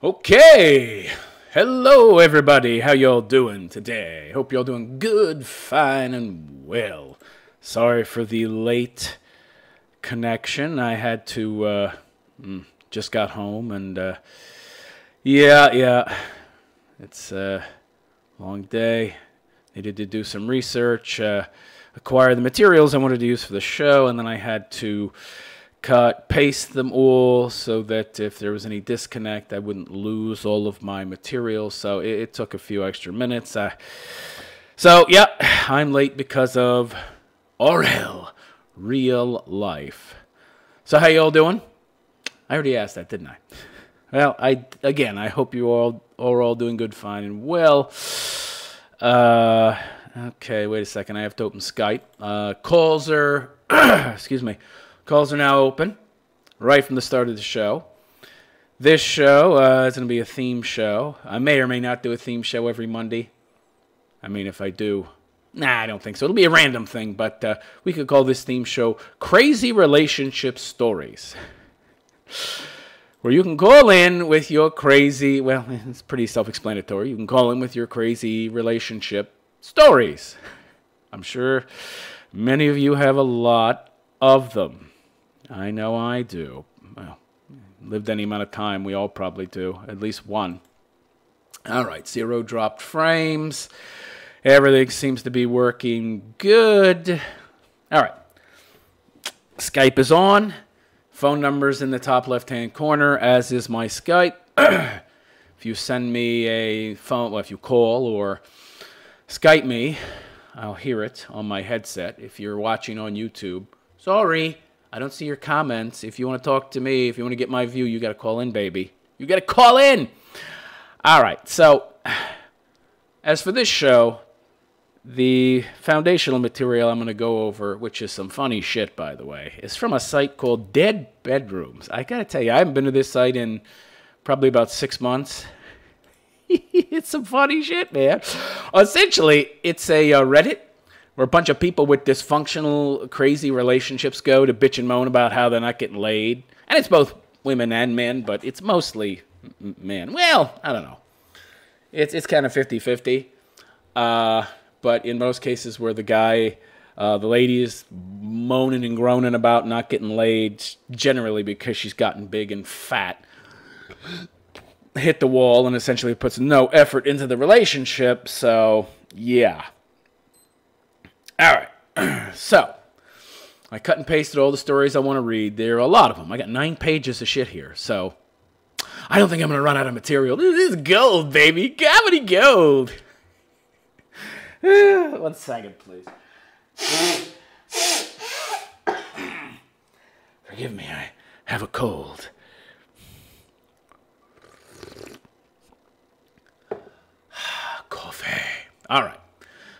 Okay, hello everybody, how y'all doing today? Hope y'all doing good, fine, and well. Sorry for the late connection. I had to, just got home and, yeah, it's a long day. Needed to do some research, acquire the materials I wanted to use for the show, and then I had to cut, paste them all so that if there was any disconnect, I wouldn't lose all of my material. So it took a few extra minutes. So, yeah, I'm late because of RL, real life. So how y'all doing? I already asked that, didn't I? Well, I hope you all are all doing good, fine, and well. Okay, wait a second. I have to open Skype. Calls are, excuse me. Calls are now open, right from the start of the show. This show is going to be a theme show. I may or may not do a theme show every Monday. I mean, if I do, I don't think so. It'll be a random thing, but we could call this theme show Crazy Relationship Stories. Where you can call in with your crazy, well, it's pretty self-explanatory. You can call in with your crazy relationship stories. I'm sure many of you have a lot of them. I know I do. Well, lived any amount of time, we all probably do. At least one. All right, 0 dropped frames. Everything seems to be working good. All right. Skype is on. Phone number's in the top left-hand corner, as is my Skype. If you send me a phone, well, if you call or Skype me, I'll hear it on my headset. If you're watching on YouTube, sorry, I don't see your comments. If you want to talk to me, if you want to get my view, you got to call in, baby. You got to call in. All right. So, as for this show, the foundational material I'm going to go over, which is some funny shit, by the way, is from a site called Dead Bedrooms. I got to tell you, I haven't been to this site in probably about 6 months. It's some funny shit, man. Essentially, it's a Reddit where a bunch of people with dysfunctional, crazy relationships go to bitch and moan about how they're not getting laid. And it's both women and men, but it's mostly men. Well, I don't know. It's kind of 50-50. But in most cases where the lady is moaning and groaning about not getting laid, generally because she's gotten big and fat, hit the wall and essentially puts no effort into the relationship. So, yeah. All right, so I cut and pasted all the stories I want to read. There are a lot of them. I got 9 pages of shit here, so I don't think I'm going to run out of material. This is gold, baby. Comedy gold. 1 second, please. Forgive me, I have a cold. Coffee. All right.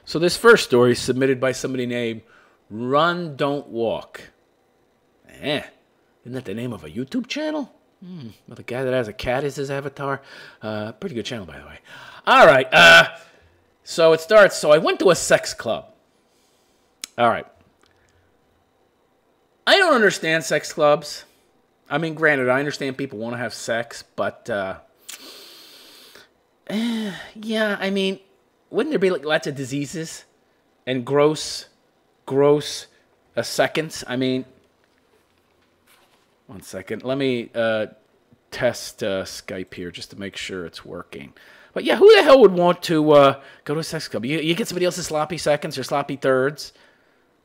So this first story is submitted by somebody named Run Don't Walk. Isn't that the name of a YouTube channel? With a guy that has a cat as his avatar. Pretty good channel, by the way. All right. So it starts. So I went to a sex club. All right. I don't understand sex clubs. I mean, granted, I understand people want to have sex, but yeah, I mean, wouldn't there be like lots of diseases and gross seconds? I mean, 1 second. Let me test Skype here just to make sure it's working. But yeah, who the hell would want to go to a sex club? You get somebody else's sloppy seconds or sloppy thirds.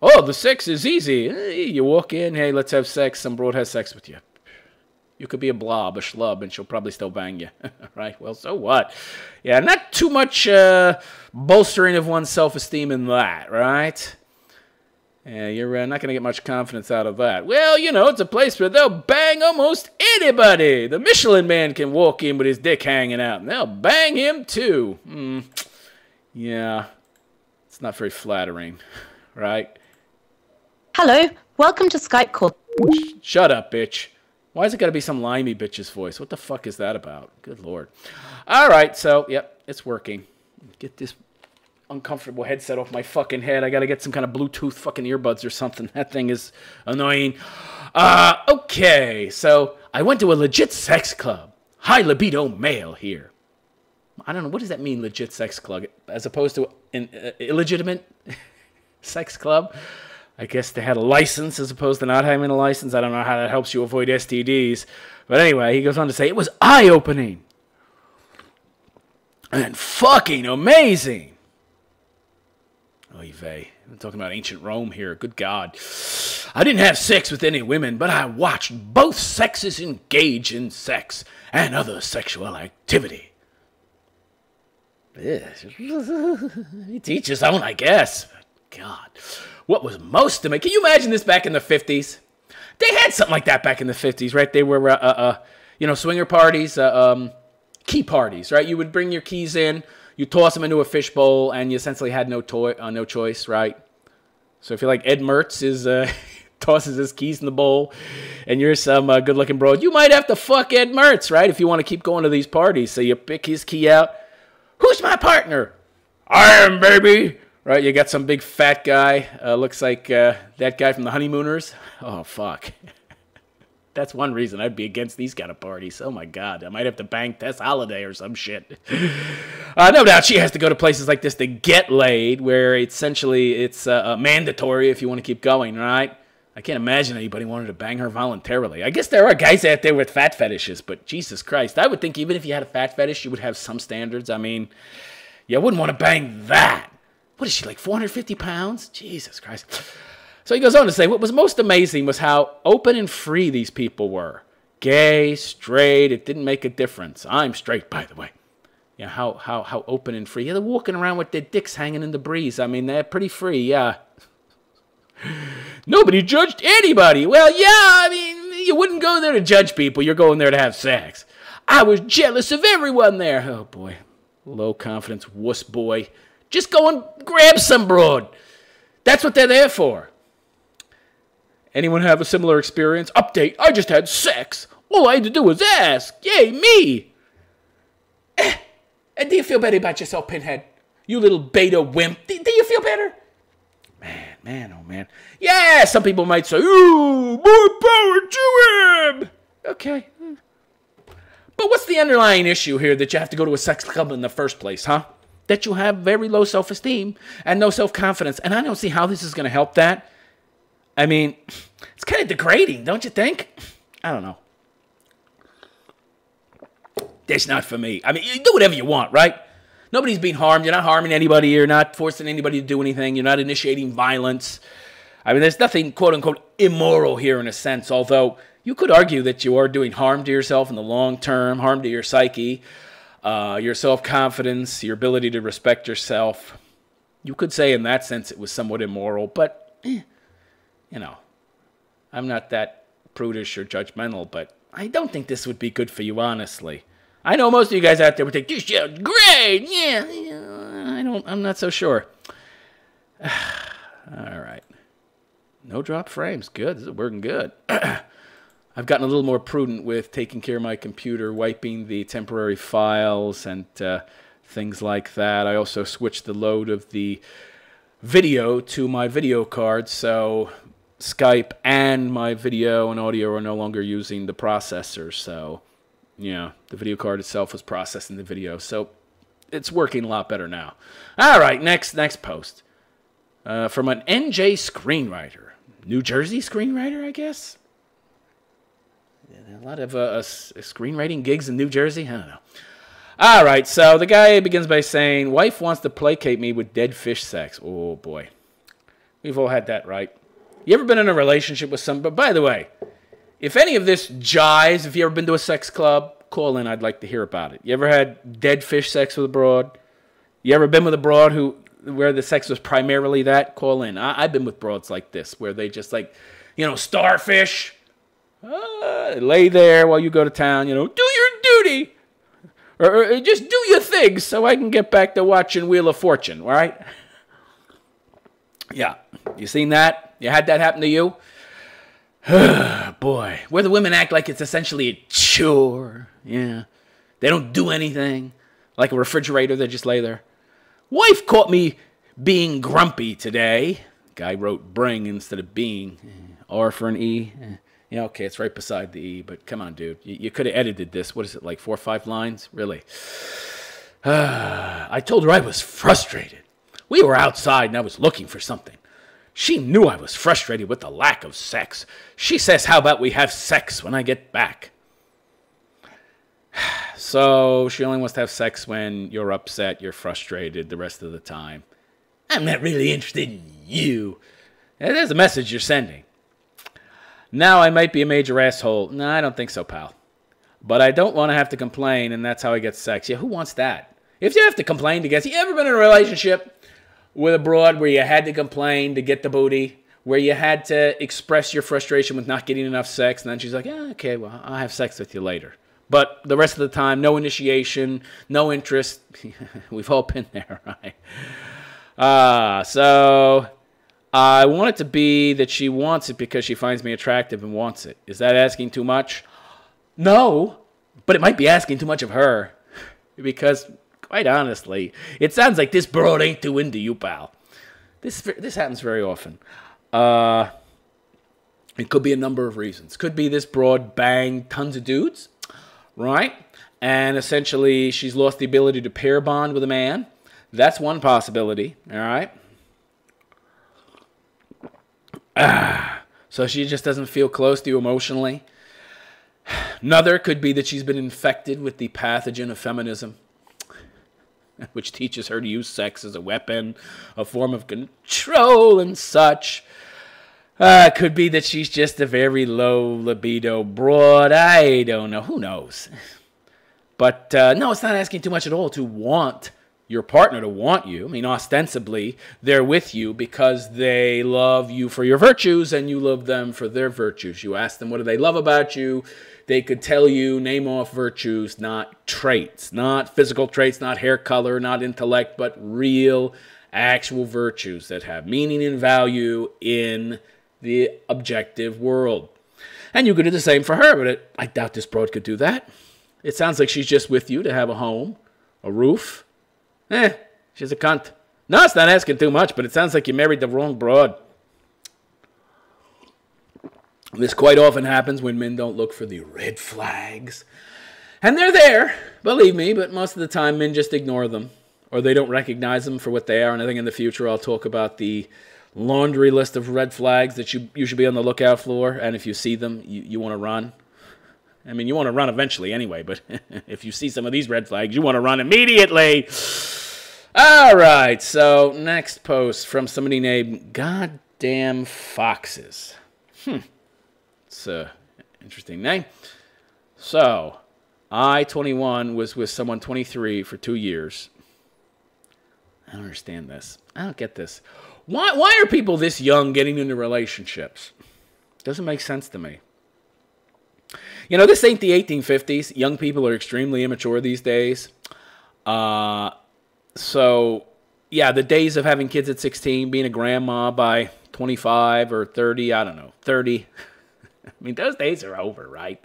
Oh, the sex is easy. You walk in, hey, let's have sex. Some broad has sex with you. You could be a blob, a schlub, and she'll probably still bang you. Right? Well, so what? Yeah, not too much bolstering of one's self-esteem in that, right? Yeah, you're not going to get much confidence out of that. Well, you know, it's a place where they'll bang almost anybody. The Michelin Man can walk in with his dick hanging out, and they'll bang him too. Yeah, it's not very flattering, right? Hello, welcome to Skype call. Shut up, bitch. Why has it got to be some limey bitch's voice? What the fuck is that about? Good Lord. All right, so, yep, it's working. Get this uncomfortable headset off my fucking head. I got to get some kind of Bluetooth fucking earbuds or something. That thing is annoying. Okay, so I went to a legit sex club. high libido male here. I don't know, what does that mean, legit sex club, as opposed to an illegitimate sex club? I guess they had a license as opposed to not having a license. I don't know how that helps you avoid STDs. But anyway, he goes on to say, it was eye-opening. And fucking amazing. Oy vey. I'm talking about ancient Rome here. Good God. I didn't have sex with any women, but I watched both sexes engage in sex and other sexual activity. Each his own, I guess. God. What was most amazing? Can you imagine this back in the 50s? They had something like that back in the 50s, right? They were, swinger parties, key parties, right? You would bring your keys in, you toss them into a fishbowl, and you essentially had no choice, right? So if you're like Ed Mertz tosses his keys in the bowl, and you're some good-looking broad, you might have to fuck Ed Mertz, right? If you want to keep going to these parties. So you pick his key out. Who's my partner? I am, baby. Right, you got some big fat guy. Looks like that guy from the Honeymooners. Oh, fuck. That's one reason I'd be against these kind of parties. Oh, my God. I might have to bang Tess Holiday or some shit. No doubt she has to go to places like this to get laid, where essentially it's mandatory if you want to keep going, right? I can't imagine anybody wanted to bang her voluntarily. I guess there are guys out there with fat fetishes, but Jesus Christ. I would think even if you had a fat fetish, you would have some standards. I mean, you wouldn't want to bang that. What is she, like 450 pounds? Jesus Christ. So he goes on to say, what was most amazing was how open and free these people were. Gay, straight, it didn't make a difference. I'm straight, by the way. Yeah, how open and free. Yeah, they're walking around with their dicks hanging in the breeze. I mean, they're pretty free, yeah. Nobody judged anybody. Well, yeah, I mean, you wouldn't go there to judge people. You're going there to have sex. I was jealous of everyone there. Oh, boy. Low confidence wuss boy. Just go and grab some broad. That's what they're there for. Anyone have a similar experience? Update, I just had sex. All I had to do was ask. Yay, me. And do you feel better about yourself, Pinhead? You little beta wimp. Do you feel better? Man, oh man. Yeah, some people might say, ooh, more power to him. Okay. But what's the underlying issue here that you have to go to a sex club in the first place, huh? That you have very low self-esteem and no self-confidence. And I don't see how this is going to help that. I mean, it's kind of degrading, don't you think? I don't know. That's not for me. I mean, you do whatever you want, right? Nobody's being harmed. You're not harming anybody. You're not forcing anybody to do anything. You're not initiating violence. I mean, there's nothing, quote-unquote, immoral here in a sense, although you could argue that you are doing harm to yourself in the long term, harm to your psyche. Your self-confidence, your ability to respect yourself. You could say in that sense it was somewhat immoral, but, I'm not that prudish or judgmental, but I don't think this would be good for you, honestly. I know most of you guys out there would think, this shit's great, yeah, I'm not so sure. All right. No drop frames, good, this is working good. I've gotten a little more prudent with taking care of my computer, wiping the temporary files and things like that. I also switched the load of the video to my video card, so Skype and my video and audio are no longer using the processor. So, yeah, the video card itself was processing the video. So it's working a lot better now. All right, next post. From an NJ screenwriter. New Jersey screenwriter, I guess? A lot of screenwriting gigs in New Jersey? I don't know. All right, so the guy begins by saying, wife wants to placate me with dead fish sex. Oh, boy. We've all had that, right? You ever been in a relationship with somebody? By the way, if any of this jives, if you ever been to a sex club, call in. I'd like to hear about it. You ever had dead fish sex with a broad? You ever been with a broad where the sex was primarily that? Call in. I've been with broads like this, where they just like, starfish. Lay there while you go to town, do your duty. Or just do your thing so I can get back to watching Wheel of Fortune, all right? Yeah. You seen that? You had that happen to you? Boy. Where the women act like it's essentially a chore. Yeah. They don't do anything. Like a refrigerator, they just lay there. Wife caught me being grumpy today. Guy wrote bring instead of being. R for an E. Yeah, okay, it's right beside the E, but come on, dude. You could have edited this. What is it, like 4 or 5 lines? Really? I told her I was frustrated. We were outside and I was looking for something. She knew I was frustrated with the lack of sex. She says, how about we have sex when I get back? So she only wants to have sex when you're upset, you're frustrated the rest of the time. I'm not really interested in you. There's a message you're sending. Now I might be a major asshole. No, I don't think so, pal. But I don't want to have to complain, and that's how I get sex. Yeah, who wants that? If you have to complain to get... You ever been in a relationship with a broad where you had to complain to get the booty? Where you had to express your frustration with not getting enough sex, and then she's like, yeah, okay, well, I'll have sex with you later. But the rest of the time, no initiation, no interest. We've all been there, right? So... I want it to be that she wants it because she finds me attractive and wants it. Is that asking too much? No, but it might be asking too much of her. Because, quite honestly, it sounds like this broad ain't too into you, pal. This happens very often. It could be a number of reasons. Could be this broad banged tons of dudes, right? And essentially she's lost the ability to pair bond with a man. That's one possibility, all right? So she just doesn't feel close to you emotionally. Another could be that she's been infected with the pathogen of feminism, which teaches her to use sex as a weapon, a form of control and such. Could be that she's just a very low libido broad. I don't know. Who knows? But no, it's not asking too much at all to want your partner to want you. I mean, ostensibly, they're with you because they love you for your virtues and you love them for their virtues. You ask them, what do they love about you? They could tell you, name off virtues, not traits, not physical traits, not hair color, not intellect, but real, actual virtues that have meaning and value in the objective world. And you could do the same for her, but I doubt this broad could do that. It sounds like she's just with you to have a home, a roof. She's a cunt. No, it's not asking too much, but it sounds like you married the wrong broad. This quite often happens when men don't look for the red flags. And they're there, believe me, but most of the time men just ignore them. Or they don't recognize them for what they are. And I think in the future I'll talk about the laundry list of red flags that you should be on the lookout for. And if you see them, you want to run. I mean, you want to run eventually anyway, but if you see some of these red flags, you want to run immediately. All right, so next post from somebody named Goddamn Foxes. It's an interesting name. So, I, 21, was with someone 23 for 2 years. I don't understand this. I don't get this. Why are people this young getting into relationships? Doesn't make sense to me. You know, this ain't the 1850s. Young people are extremely immature these days. So, yeah, the days of having kids at 16, being a grandma by 25 or 30, I don't know, 30. I mean, those days are over, right?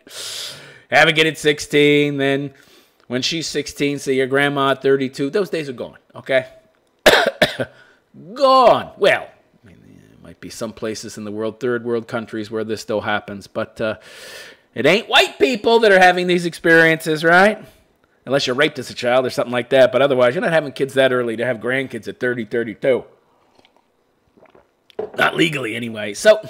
Have a kid at 16, then when she's 16, say your grandma at 32. Those days are gone, okay? Gone. Well, I mean, there might be some places in the world, third world countries, where this still happens, but it ain't white people that are having these experiences, right? Unless you're raped as a child or something like that. But otherwise, you're not having kids that early to have grandkids at 30, 32. Not legally, anyway. So,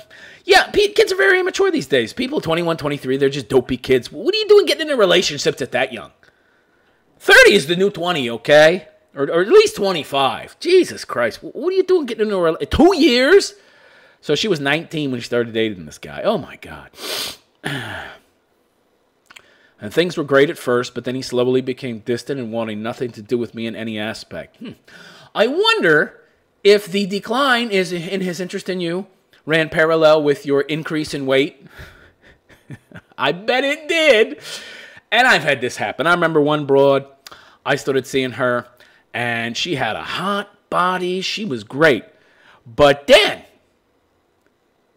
yeah, kids are very immature these days. People 21, 23, they're just dopey kids. What are you doing getting into relationships at that young? 30 is the new 20, okay? Or at least 25. Jesus Christ. What are you doing getting into a relationship? 2 years? So she was 19 when she started dating this guy. Oh, my God. And things were great at first, but then he slowly became distant and wanting nothing to do with me in any aspect. I wonder if the decline is in his interest in you ran parallel with your increase in weight. I bet it did. And I've had this happen. I remember one broad, I started seeing her, and she had a hot body. She was great. But then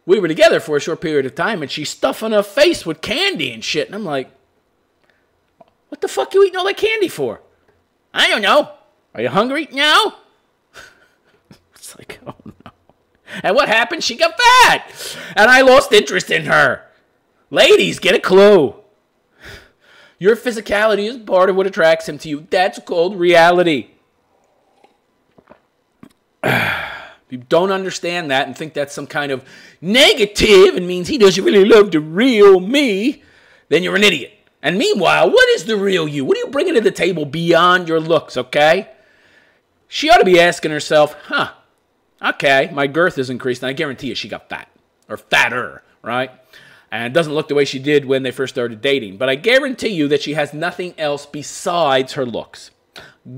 we were together for a short period of time, and she's stuffing her face with candy and shit. And I'm like, what the fuck you eating all that candy for? I don't know. Are you hungry? No. It's like, oh no. And what happened? She got fat. And I lost interest in her. Ladies, get a clue. Your physicality is part of what attracts him to you. That's called reality. If you don't understand that and think that's some kind of negative and means he doesn't really love the real me, then you're an idiot. And meanwhile, what is the real you? What are you bringing to the table beyond your looks, okay? She ought to be asking herself, okay, my girth is increased, and I guarantee you she got fat. Or fatter, right? And doesn't look the way she did when they first started dating. But I guarantee you that she has nothing else besides her looks.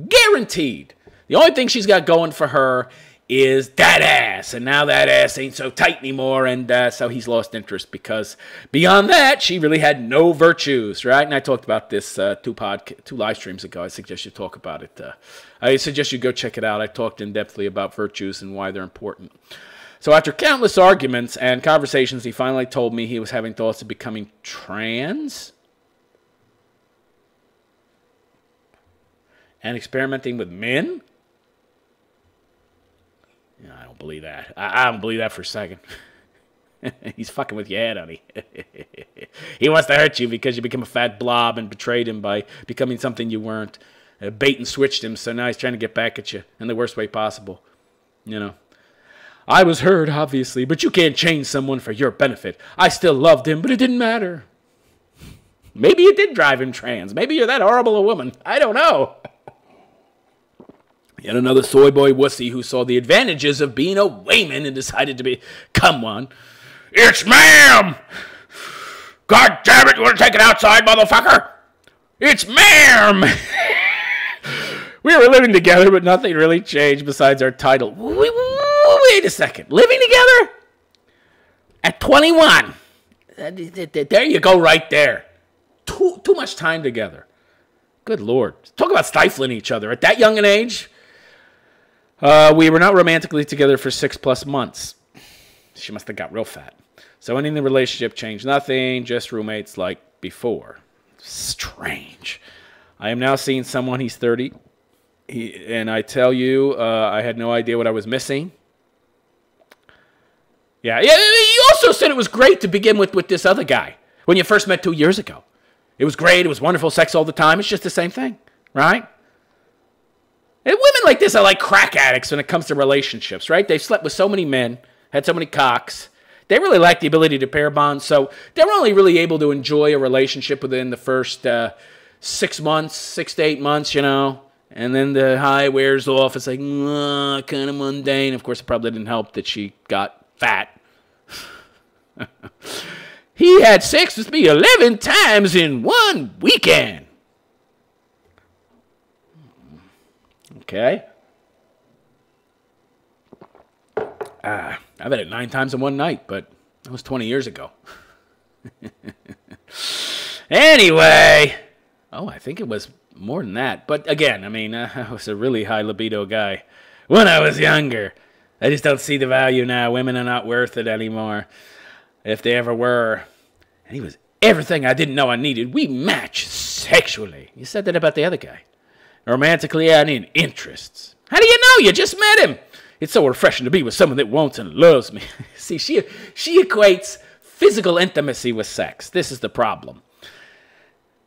Guaranteed. The only thing she's got going for her is that ass. And now that ass ain't so tight anymore. And so he's lost interest because beyond that, she really had no virtues, right? And I talked about this two live streams ago. I suggest you talk about it. I suggest you go check it out. I talked in-depthly about virtues and why they're important. So after countless arguments and conversations, he finally told me he was having thoughts of becoming trans and experimenting with men. Yeah, I don't believe that. I don't believe that for a second. He's fucking with your head, honey. He wants to hurt you because you became a fat blob and betrayed him by becoming something you weren't. Bait and switched him, so now he's trying to get back at you in the worst way possible. You know. I was hurt, obviously, but you can't change someone for your benefit. I still loved him, but it didn't matter. Maybe you did drive him trans. Maybe you're that horrible a woman. I don't know. Yet another soy boy wussy who saw the advantages of being a Wayman and decided to become one. It's ma'am! God damn it, you want to take it outside, motherfucker? It's ma'am! We were living together, but nothing really changed besides our title. Wait a second. Living together? At 21. There you go right there. Too much time together. Good Lord. Talk about stifling each other. At that young an age, we were not romantically together for 6+ months. She must have got real fat. So ending the relationship changed nothing, just roommates like before. Strange. I am now seeing someone, he's 30. And I tell you, I had no idea what I was missing. Yeah, you also said it was great to begin with this other guy when you first met 2 years ago. It was great. It was wonderful sex all the time. It's just the same thing, right? And women like this are like crack addicts when it comes to relationships, right? They've slept with so many men, had so many cocks. They really lack the ability to pair bond, so they're only really able to enjoy a relationship within the first 6 months, 6 to 8 months, you know. And then the high wears off. It's like, kind of mundane. Of course, it probably didn't help that she got fat. He had sex with me 11 times in one weekend. Okay. I've had it 9 times in one night, but that was 20 years ago. Anyway. Oh, I think it was more than that. But again, I mean, I was a really high libido guy when I was younger. I just don't see the value now. Women are not worth it anymore, if they ever were. And he was everything I didn't know I needed. We match sexually. You said that about the other guy. Romantically and in interests. How do you know? You just met him. It's so refreshing to be with someone that wants and loves me. See, she equates physical intimacy with sex. This is the problem.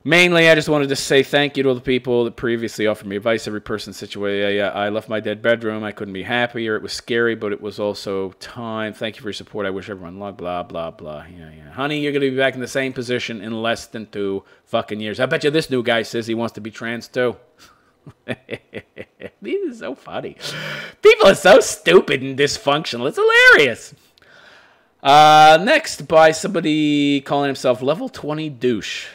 Mainly, I just wanted to say thank you to all the people that previously offered me advice. Every person situated. I left my dead bedroom. I couldn't be happier. It was scary, but it was also time. Thank you for your support. I wish everyone luck. Blah, blah, blah. Yeah. Honey, you're going to be back in the same position in less than 2 fucking years. I bet you this new guy says he wants to be trans too. This is so funny. People are so stupid and dysfunctional. It's hilarious. Next, by somebody calling himself Level 20 Douche.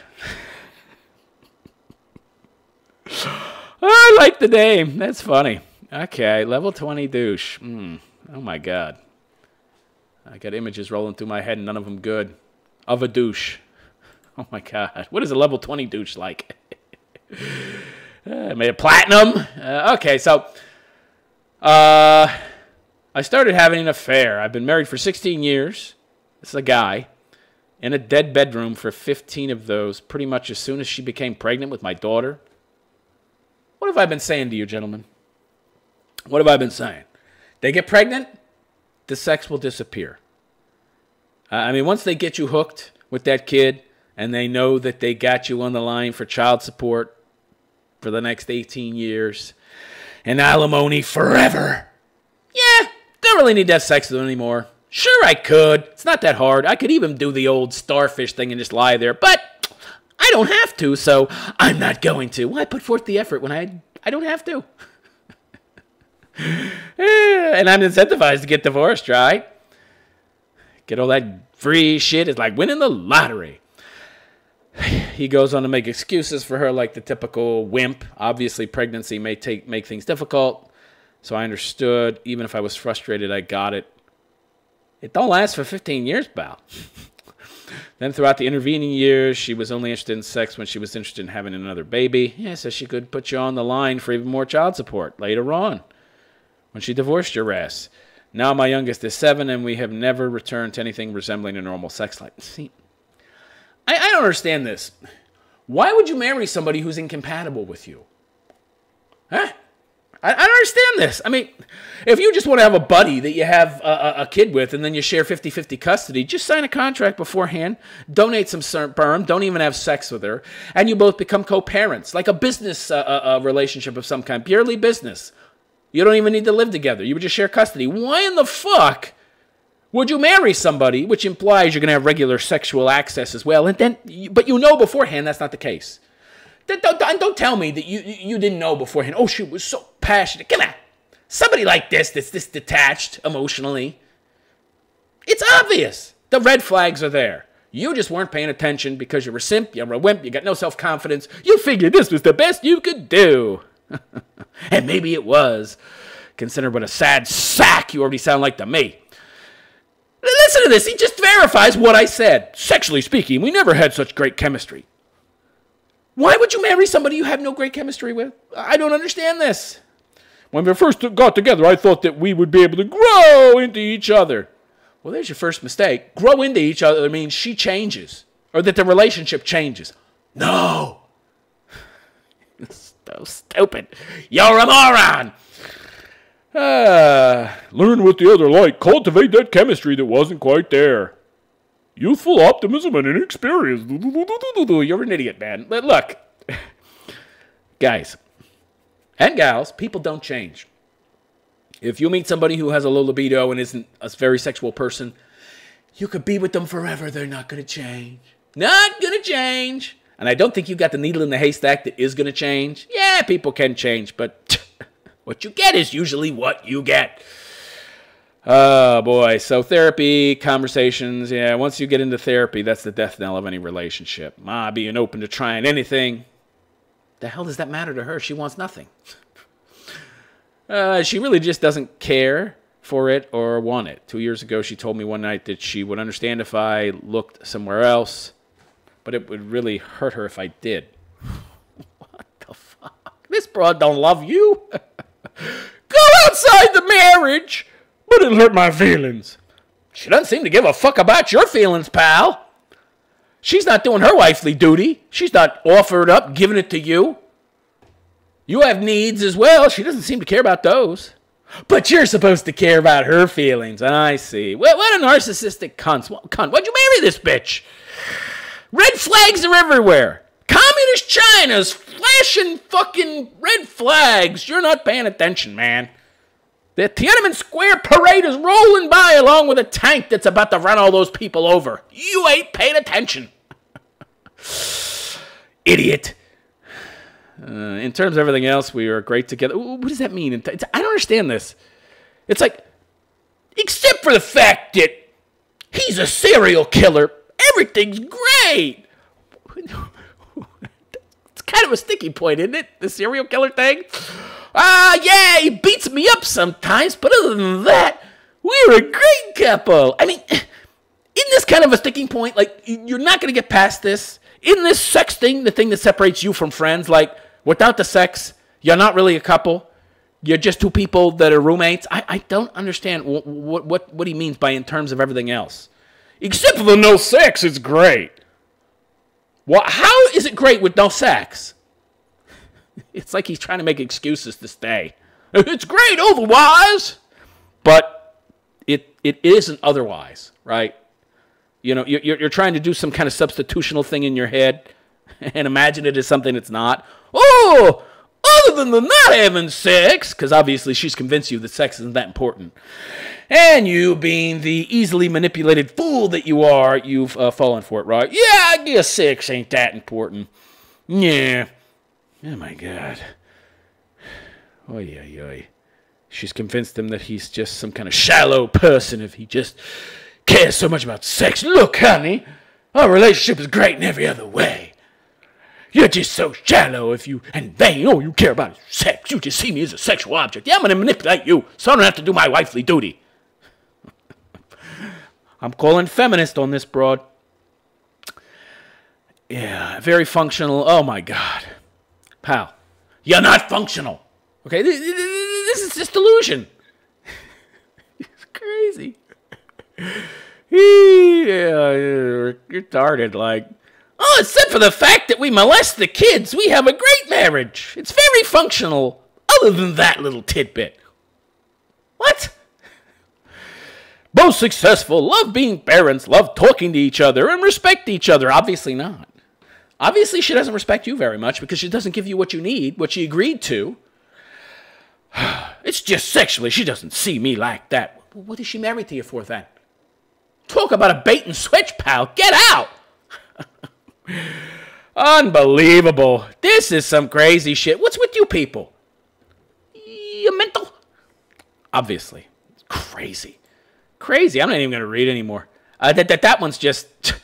I like the name. That's funny. Okay, Level 20 Douche. Oh, my God. I got images rolling through my head, and none of them good. Of a douche. Oh, my God. What is a Level 20 Douche like? I made it platinum. Okay, so I started having an affair. I've been married for 16 years. This is a guy. In a dead bedroom for 15 of those, pretty much as soon as she became pregnant with my daughter. What have I been saying to you, gentlemen? What have I been saying? They get pregnant, the sex will disappear. I mean, once they get you hooked with that kid, and they know that they got you on the line for child support for the next 18 years and alimony forever. Yeah, don't really need to have sex with them anymore. Sure, I could. It's not that hard. I could even do the old starfish thing and just lie there, but I don't have to, so I'm not going to. Why put forth the effort when I don't have to? And I'm incentivized to get divorced, right? Get all that free shit. It's like winning the lottery. He goes on to make excuses for her like the typical wimp. Obviously, pregnancy may make things difficult. So I understood. Even if I was frustrated, I got it. It don't last for 15 years, pal. Then throughout the intervening years, she was only interested in sex when she was interested in having another baby. Yeah, so she could put you on the line for even more child support later on when she divorced your ass. Now my youngest is 7, and we have never returned to anything resembling a normal sex life. See, I don't understand this. Why would you marry somebody who's incompatible with you? Huh? I don't understand this. I mean, if you just want to have a buddy that you have a kid with and then you share 50-50 custody, just sign a contract beforehand, donate some sperm, don't even have sex with her, and you both become co-parents, like a business relationship of some kind, purely business. You don't even need to live together. You would just share custody. Why in the fuck would you marry somebody, which implies you're going to have regular sexual access as well, but you know beforehand that's not the case? Don't tell me that you didn't know beforehand. Oh, she was so passionate. Come on. Somebody like this that's this detached emotionally. It's obvious. The red flags are there. You just weren't paying attention because you're a simp, you're a wimp, you got no self-confidence. You figured this was the best you could do. And maybe it was. Consider what a sad sack you already sound like to me. Listen to this. He just verifies what I said. Sexually speaking, we never had such great chemistry. Why would you marry somebody you have no great chemistry with? I don't understand this. When we first got together, I thought that we would be able to grow into each other. Well, there's your first mistake. Grow into each other means she changes, or that the relationship changes. No. So stupid. You're a moron. Learn what the other like. Cultivate that chemistry that wasn't quite there. Youthful optimism and inexperience. You're an idiot, man. But look, guys and gals, people don't change. If you meet somebody who has a low libido and isn't a very sexual person, you could be with them forever. They're not going to change. Not going to change. And I don't think you got the needle in the haystack that is going to change. Yeah, people can change, but what you get is usually what you get. Oh, boy. So therapy, conversations. Yeah, once you get into therapy, that's the death knell of any relationship. Being open to trying anything. The hell does that matter to her? She wants nothing. She really just doesn't care for it or want it. 2 years ago, she told me one night that she would understand if I looked somewhere else, but it would really hurt her if I did. What the fuck? This broad don't love you. Go outside the marriage. But it'll hurt my feelings. She doesn't seem to give a fuck about your feelings, pal. She's not doing her wifely duty. She's not offered up, giving it to you. You have needs as well. She doesn't seem to care about those. But you're supposed to care about her feelings. I see. What a narcissistic cunt. Why'd you marry this bitch? Red flags are everywhere. Communist China's flashing fucking red flags. You're not paying attention, man. The Tiananmen Square parade is rolling by along with a tank that's about to run all those people over. You ain't paying attention. Idiot. In terms of everything else, we are great together. What does that mean? I don't understand this. It's like, except for the fact that he's a serial killer, everything's great. It's kind of a sticky point, isn't it? The serial killer thing? Yeah, he beats me up sometimes, but other than that, we're a great couple. I mean, in this kind of a sticking point, like, you're not going to get past this. In this sex thing, the thing that separates you from friends, like, without the sex, you're not really a couple. You're just two people that are roommates. I don't understand what he means by in terms of everything else. Except for the no sex, it's great. Well, how is it great with no sex? It's like he's trying to make excuses to stay. It's great otherwise. But it isn't otherwise, right? You know, you're trying to do some kind of substitutional thing in your head and imagine it as something it's not. Oh, other than the not having sex, because obviously she's convinced you that sex isn't that important. And you, being the easily manipulated fool that you are, you've fallen for it, right? Yeah, I guess sex ain't that important. Yeah. Oh, my God. Oy, oy, oy. She's convinced him that he's just some kind of shallow person if he just cares so much about sex. Look, honey, our relationship is great in every other way. You're just so shallow and vain. Oh, you care about sex. You just see me as a sexual object. Yeah, I'm going to manipulate you so I don't have to do my wifely duty. I'm calling feminist on this broad. Yeah, very functional. Oh, my God. Pal, you're not functional. Okay, this is just delusion. It's crazy. You're retarded, like, oh, except for the fact that we molest the kids, we have a great marriage. It's very functional, other than that little tidbit. What? Both successful, love being parents, love talking to each other, and respect each other. Obviously not. Obviously she doesn't respect you very much because she doesn't give you what you need, what she agreed to. It's just sexually. She doesn't see me like that. What is she married to you for then? Talk about a bait and switch, pal. Get out. Unbelievable. This is some crazy shit. What's with you people? You mental? Obviously. It's crazy. Crazy. I'm not even going to read anymore. That one's just...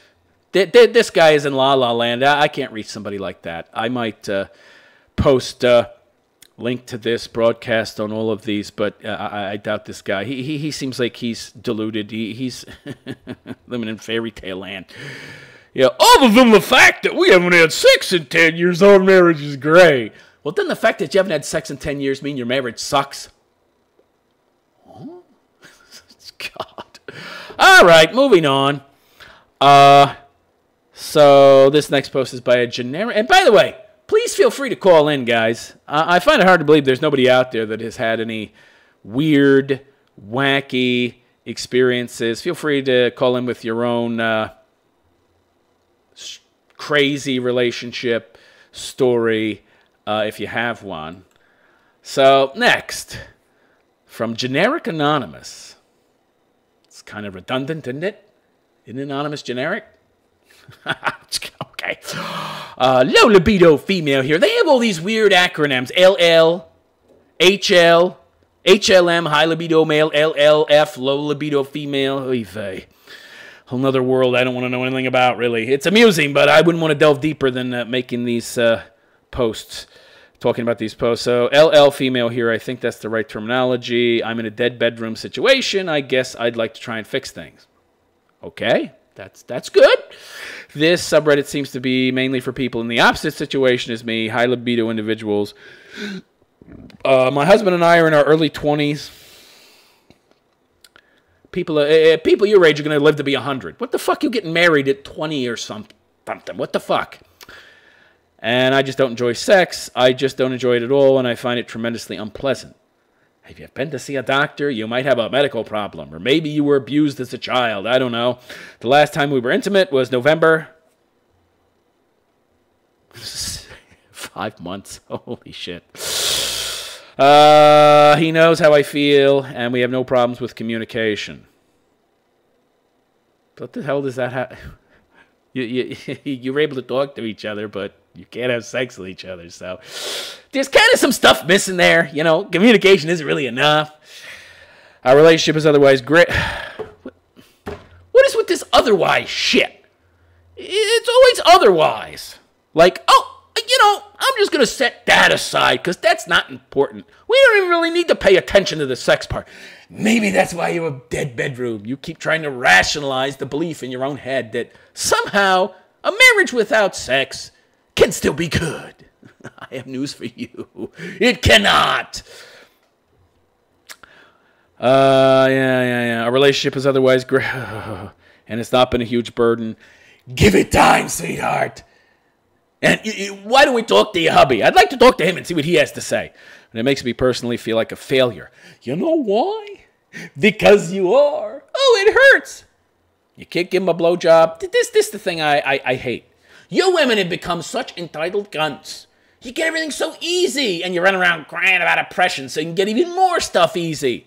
This guy is in La La Land. I can't reach somebody like that. I might post... link to this broadcast on all of these, but I doubt this guy. He seems like he's deluded. He's living in fairy tale land. Yeah, other than the fact that we haven't had sex in 10 years, our marriage is great. Well, doesn't the fact that you haven't had sex in 10 years mean your marriage sucks? Oh? God. All right, moving on. So this next post is by a generic... And by the way, please feel free to call in, guys. I find it hard to believe there's nobody out there that has had any weird, wacky experiences. Feel free to call in with your own crazy relationship story if you have one. So, next, from Generic Anonymous. It's kind of redundant, isn't it? Isn't Anonymous generic? Okay. Low libido female here. They have all these weird acronyms. LL, HL, HLM, high libido male, LLF, low libido female. Oy vey. Whole nother world I don't want to know anything about, really. It's amusing, but I wouldn't want to delve deeper than making these posts, talking about these posts. So, LL female here, I think that's the right terminology. I'm in a dead bedroom situation. I guess I'd like to try and fix things. Okay, that's good. This subreddit seems to be mainly for people in the opposite situation as me, high libido individuals. My husband and I are in our early 20s. People your age are going to live to be 100. What the fuck? You getting married at 20 or something? What the fuck? And I just don't enjoy sex. I just don't enjoy it at all, and I find it tremendously unpleasant. Have you been to see a doctor? You might have a medical problem, or maybe you were abused as a child. I don't know. The last time we were intimate was November. 5 months. Holy shit. He knows how I feel, and we have no problems with communication. What the hell does that have? You're able to talk to each other, but you can't have sex with each other, so... There's kind of some stuff missing there, you know. Communication isn't really enough. Our relationship is otherwise great. What is with this otherwise shit? It's always otherwise. Like, oh, you know, I'm just going to set that aside because that's not important. We don't even really need to pay attention to the sex part. Maybe that's why you have a dead bedroom. You keep trying to rationalize the belief in your own head that somehow a marriage without sex can still be good. I have news for you. It cannot. Yeah. Our relationship is otherwise great, and it's not been a huge burden. Give it time, sweetheart. And why don't we talk to your hubby? I'd like to talk to him and see what he has to say. And it makes me personally feel like a failure. You know why? Because you are. Oh, it hurts. You can't give him a blowjob. This the thing I hate. You women have become such entitled cunts. You get everything so easy, and you run around crying about oppression so you can get even more stuff easy.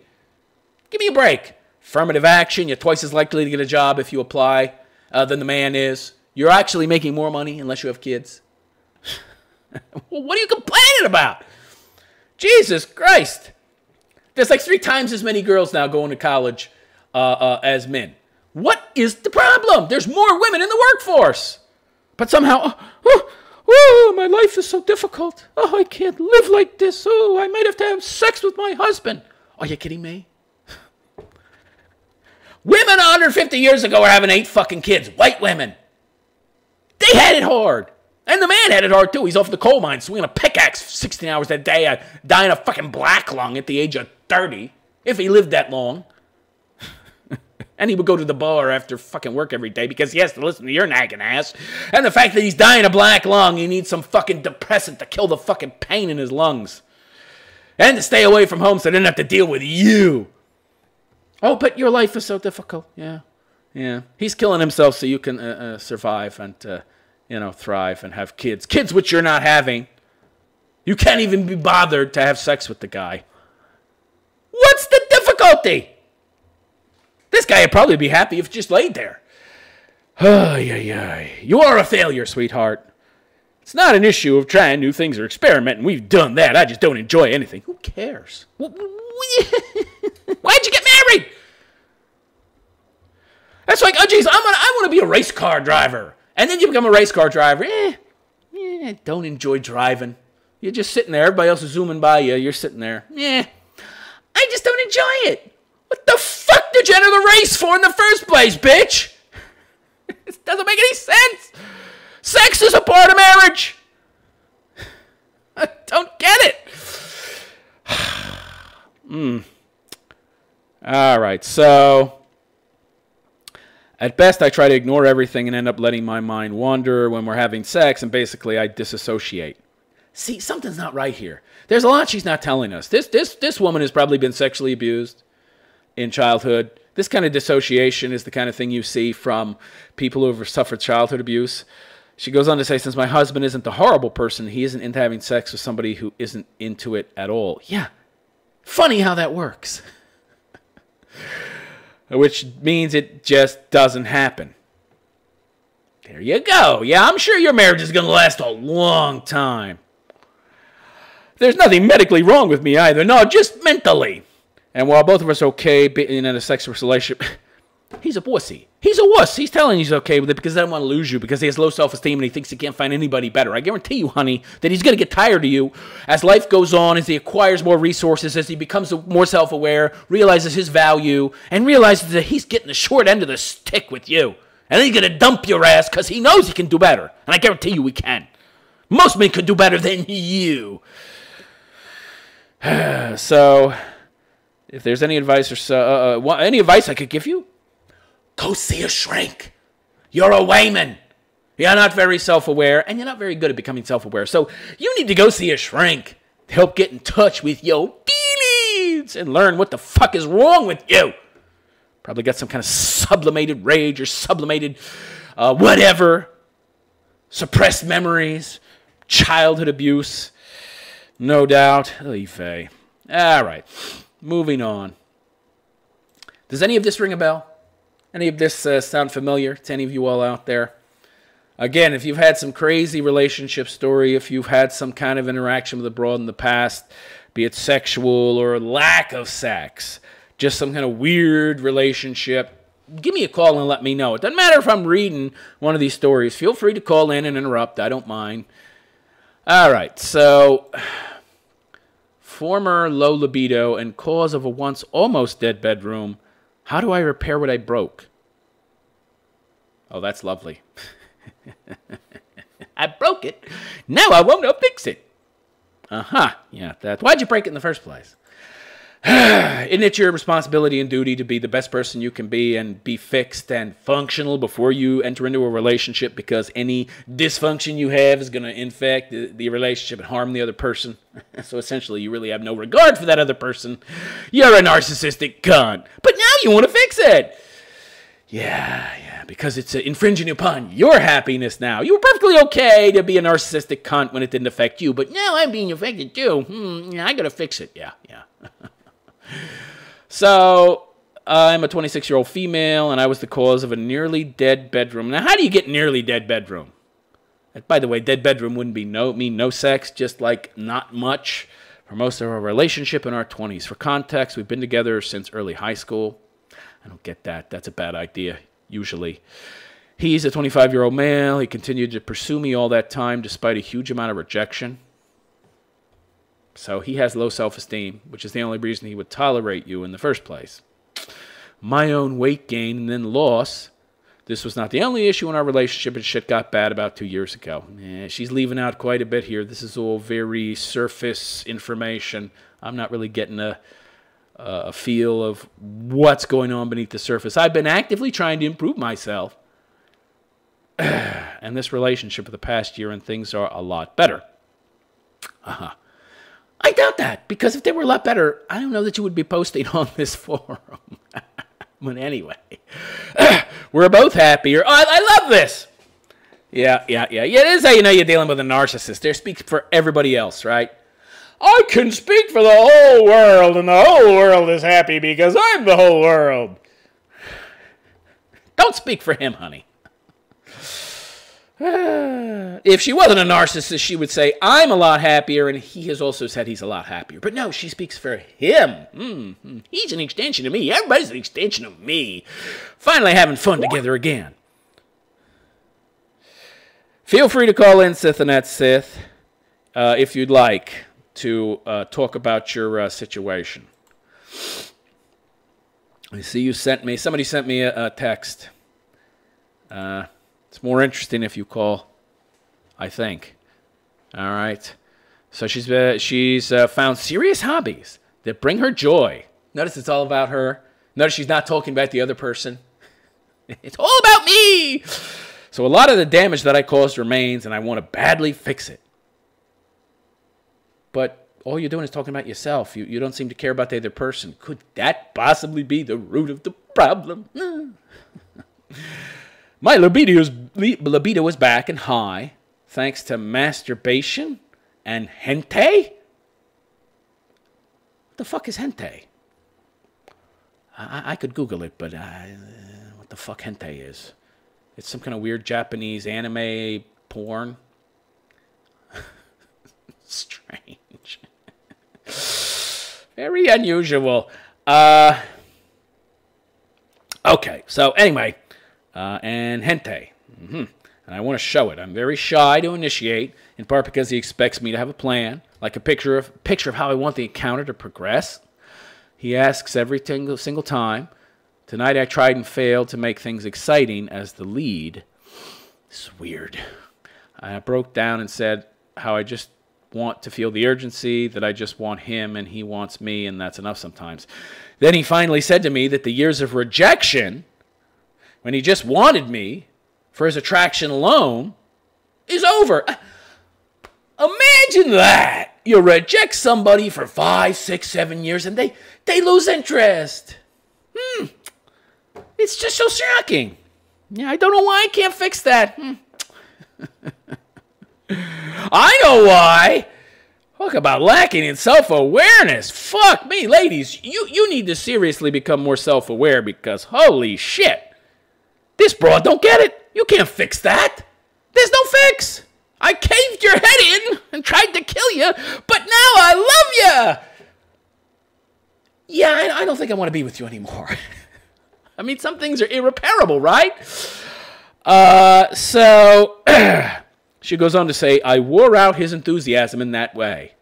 Give me a break. Affirmative action, you're twice as likely to get a job if you apply than the man is. You're actually making more money unless you have kids. Well, what are you complaining about? Jesus Christ. There's like 3 times as many girls now going to college as men. What is the problem? There's more women in the workforce. But somehow, my life is so difficult. Oh, I can't live like this. Oh, I might have sex with my husband. Are you kidding me? Women 150 years ago were having 8 fucking kids. White women. They had it hard. And the man had it hard too. He's off the coal mine swinging a pickaxe 16 hours a day, dying of fucking black lung at the age of 30, if he lived that long. And he would go to the bar after fucking work every day because he has to listen to your nagging ass. And the fact that he's dying of black lung, he needs some fucking depressant to kill the fucking pain in his lungs. And to stay away from home so he didn't have to deal with you. Oh, but your life is so difficult. Yeah. He's killing himself so you can survive and, thrive and have kids. Kids which you're not having. You can't even be bothered to have sex with the guy. What's the difficulty? This guy would probably be happy if he just laid there. You are a failure, sweetheart. It's not an issue of trying new things or experimenting. We've done that. I just don't enjoy anything. Who cares? Why'd you get married? That's like, oh, geez, I want to be a race car driver. And then you become a race car driver. I don't enjoy driving. You're just sitting there. Everybody else is zooming by you. You're sitting there. I just don't enjoy it. What the fuck did you enter the race for in the first place, bitch? It doesn't make any sense. Sex is a part of marriage. I don't get it. All right, so at best I try to ignore everything and end up letting my mind wander when we're having sex, and basically I disassociate. See, something's not right here. There's a lot she's not telling us. This woman has probably been sexually abused in childhood. This kind of dissociation is the kind of thing you see from people who have suffered childhood abuse. She goes on to say, since my husband isn't the horrible person, he isn't into having sex with somebody who isn't into it at all. Yeah, funny how that works. Which means it just doesn't happen. There you go. Yeah, I'm sure your marriage is going to last a long time. There's nothing medically wrong with me either. No, just mentally. And while both of us are okay being in a sexual relationship, he's a wussy. He's a wuss. He's telling you he's okay with it because he doesn't want to lose you, because he has low self-esteem and he thinks he can't find anybody better. I guarantee you, honey, that he's going to get tired of you as life goes on, as he acquires more resources, as he becomes more self-aware, realizes his value, and realizes that he's getting the short end of the stick with you. And then he's going to dump your ass because he knows he can do better. And I guarantee you he can. Most men could do better than you. So, if there's any advice or any advice I could give you, go see a shrink. You're a wayman. You're not very self-aware, and you're not very good at becoming self-aware. So you need to go see a shrink to help get in touch with your feelings and learn what the fuck is wrong with you. Probably got some kind of sublimated rage or sublimated whatever. Suppressed memories. Childhood abuse. No doubt. Oy vey. All right. Moving on. Does any of this ring a bell? Any of this sound familiar to any of you all out there? Again, if you've had some crazy relationship story, if you've had some kind of interaction with a broad in the past, be it sexual or lack of sex, just some kind of weird relationship, give me a call and let me know. It doesn't matter if I'm reading one of these stories. Feel free to call in and interrupt. I don't mind. All right, so former low libido and cause of a once almost dead bedroom. How do I repair what I broke? Oh, that's lovely. I broke it. Now I won't fix it. Yeah, why'd you break it in the first place? Isn't it your responsibility and duty to be the best person you can be and be fixed and functional before you enter into a relationship, because any dysfunction you have is going to infect the relationship and harm the other person? So essentially, you really have no regard for that other person. You're a narcissistic cunt. But now you want to fix it. Yeah, because it's infringing upon your happiness now. You were perfectly okay to be a narcissistic cunt when it didn't affect you, but now I'm being affected too. Yeah, I gotta fix it. Yeah. So, I'm a 26-year-old female, and I was the cause of a nearly dead bedroom. Now, how do you get nearly dead bedroom? By the way, dead bedroom wouldn't mean no sex, just like not much for most of our relationship in our 20s. For context, we've been together since early high school. I don't get that. That's a bad idea, usually. He's a 25-year-old male. He continued to pursue me all that time despite a huge amount of rejection. So he has low self-esteem, which is the only reason he would tolerate you in the first place. My own weight gain and then loss. This was not the only issue in our relationship, and shit got bad about 2 years ago. She's leaving out quite a bit here. This is all very surface information. I'm not really getting a feel of what's going on beneath the surface. I've been actively trying to improve myself and this relationship for the past year, and things are a lot better. I doubt that, because if they were a lot better, I don't know that you would be posting on this forum. But anyway, we're both happier. Oh, I love this. Yeah. It is how you know you're dealing with a narcissist. They speak for everybody else, right? I can speak for the whole world, and the whole world is happy because I'm the whole world. Don't speak for him, honey. If she wasn't a narcissist, she would say, I'm a lot happier, and he has also said he's a lot happier. But no, she speaks for him. He's an extension of me. Everybody's an extension of me. Finally having fun together again. Feel free to call in, Sith and that's Sith, if you'd like to talk about your situation. I see you sent me, somebody sent me a text. It's more interesting if you call, I think. All right. So she's found serious hobbies that bring her joy. Notice it's all about her. Notice she's not talking about the other person. It's all about me. So a lot of the damage that I caused remains, and I want to badly fix it. But all you're doing is talking about yourself. You don't seem to care about the other person. Could that possibly be the root of the problem? My libido is back and high thanks to masturbation and hentai? What the fuck is hentai? I could Google it, but what the fuck hentai is? It's some kind of weird Japanese anime porn. Strange. Very unusual. Okay, so anyway... and hentai. And I want to show it. I'm very shy to initiate, in part because he expects me to have a plan, like a picture of how I want the encounter to progress. He asks every single time. Tonight I tried and failed to make things exciting as the lead. It's weird. I broke down and said how I just want to feel the urgency, that I just want him and he wants me, and that's enough sometimes. Then he finally said to me that the years of rejection, when he just wanted me for his attraction alone, is over. Imagine that. You reject somebody for 5, 6, 7 years and they lose interest. It's just so shocking. Yeah, I don't know why I can't fix that. I know why. Talk about lacking in self-awareness. Fuck me, ladies. You need to seriously become more self-aware, because holy shit. This broad don't get it. You can't fix that. There's no fix. I caved your head in and tried to kill you, but now I love you. Yeah, I don't think I want to be with you anymore. I mean, some things are irreparable, right? So she goes on to say, I wore out his enthusiasm in that way.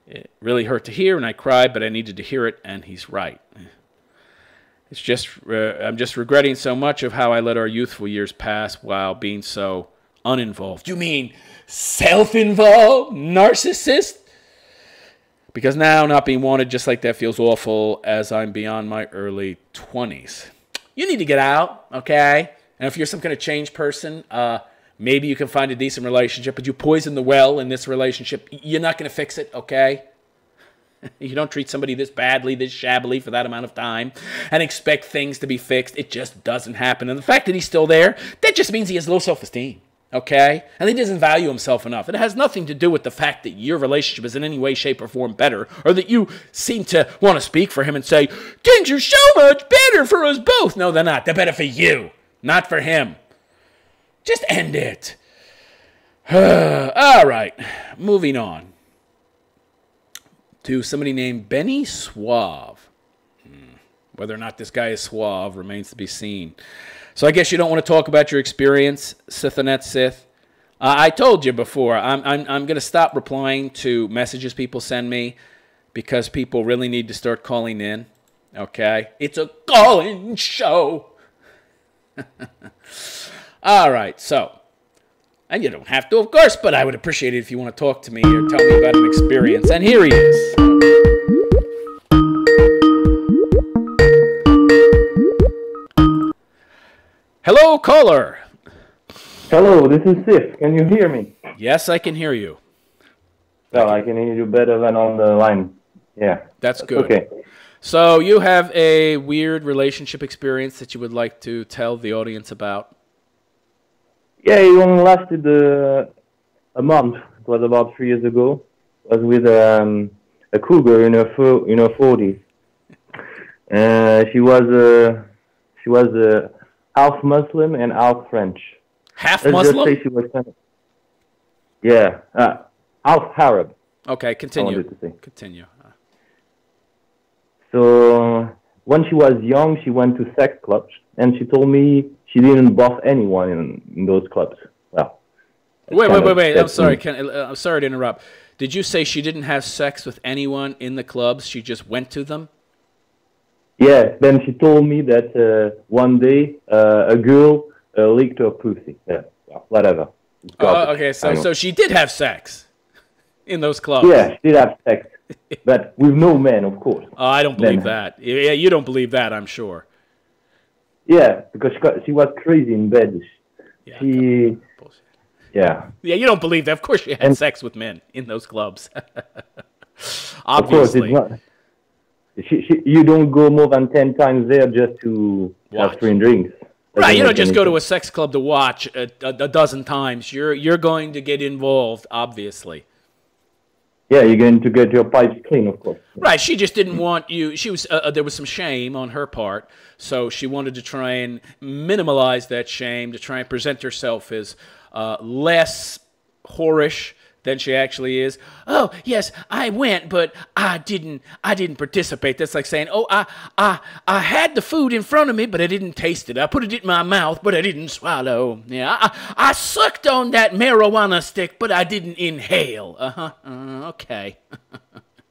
It really hurt to hear, and I cried, but I needed to hear it, and he's right. It's just, I'm just regretting so much of how I let our youthful years pass while being so uninvolved. You mean self-involved narcissist? Because now not being wanted just like that feels awful, as I'm beyond my early 20s. You need to get out, okay? And if you're some kind of changed person, maybe you can find a decent relationship, but you poison the well in this relationship. You're not going to fix it, okay? You don't treat somebody this badly, this shabbily for that amount of time and expect things to be fixed. It just doesn't happen. And the fact that he's still there, that just means he has low self-esteem. Okay? And he doesn't value himself enough. It has nothing to do with the fact that your relationship is in any way, shape, or form better, or that you seem to want to speak for him and say, things are so much better for us both. No, they're not. They're better for you, not for him. Just end it. All right. Moving on to somebody named Benny Suave. Whether or not this guy is suave remains to be seen. So I guess you don't want to talk about your experience, Sithonet Sith. I told you before, I'm going to stop replying to messages people send me because people really need to start calling in. Okay? It's a call-in show. All right, so, and you don't have to, of course, but I would appreciate it if you want to talk to me or tell me about an experience. And here he is. Hello, caller. Hello, this is Sif. Can you hear me? Yes, I can hear you. Well, I can hear you better than on the line. Yeah. That's good. Okay. So you have a weird relationship experience that you would like to tell the audience about? Yeah, it only lasted a month. It was about 3 years ago. I was with a cougar in her 40s. She was half Muslim and half French. Half Let's Muslim? just say she was kind of, yeah, half Arab. Okay, continue. I wanted to say. Continue. So when she was young, she went to sex clubs, and she told me she didn't buff anyone in those clubs. Well, wait. I'm sorry. I'm sorry to interrupt. Did you say she didn't have sex with anyone in the clubs? She just went to them? Yeah. Then she told me that one day a girl licked her pussy. Yeah. Well, whatever. Okay. So she did have sex in those clubs. Yeah, she did have sex, but with no men, of course. Oh, I don't believe that. Yeah, you don't believe that, I'm sure. Yeah, because she was crazy in bed. Yeah, Yeah. Yeah, you don't believe that. Of course she had sex with men in those clubs. Of Obviously. course, it's not. You don't go more than 10 times there just to have 3 drinks. Right, you don't just go to a sex club to watch a dozen times. You're going to get involved, obviously. Yeah, you're going to get your pipes clean, of course. Right, she just didn't want you. She was there was some shame on her part, so she wanted to try and minimize that shame, to try and present herself as less whorish than she actually is. Oh, yes, I went, but I didn't participate. That's like saying, oh, I had the food in front of me, but I didn't taste it. I put it in my mouth, but I didn't swallow. Yeah, I sucked on that marijuana stick, but I didn't inhale. Okay.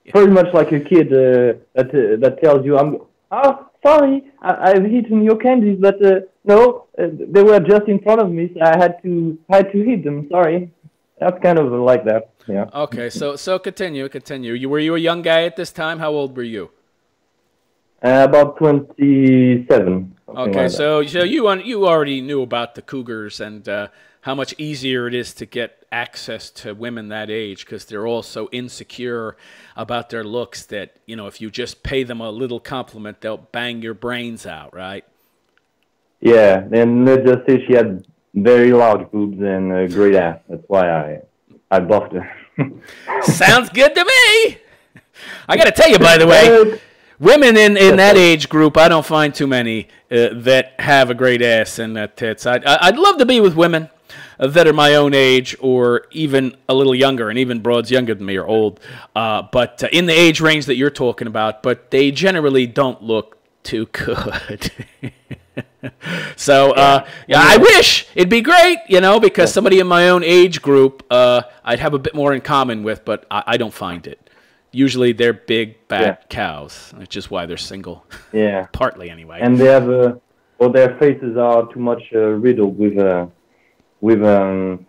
Yeah. Pretty much like a kid that tells you, sorry, I've eaten your candies, but no, they were just in front of me, so I had to eat them. Sorry. That's kind of like that, yeah. Okay, so continue. Were you a young guy at this time? How old were you? About 27. Okay, like so you already knew about the cougars and how much easier it is to get access to women that age because they're all so insecure about their looks that, if you just pay them a little compliment, they'll bang your brains out, right? Yeah, and let's just say she had very large boobs and a great ass. That's why I buffed her. Sounds good to me. I got to tell you, by the way, women in that age group, I don't find too many that have a great ass and tits. I'd love to be with women that are my own age or even a little younger, and even broads younger than me are old, but in the age range that you're talking about, but they generally don't look too good. So, I wish it'd be great, because somebody in my own age group, I'd have a bit more in common with, but I don't find it. Usually they're big, bad cows, which is why they're single. Yeah. Partly, anyway. And they have, their faces are too much riddled with too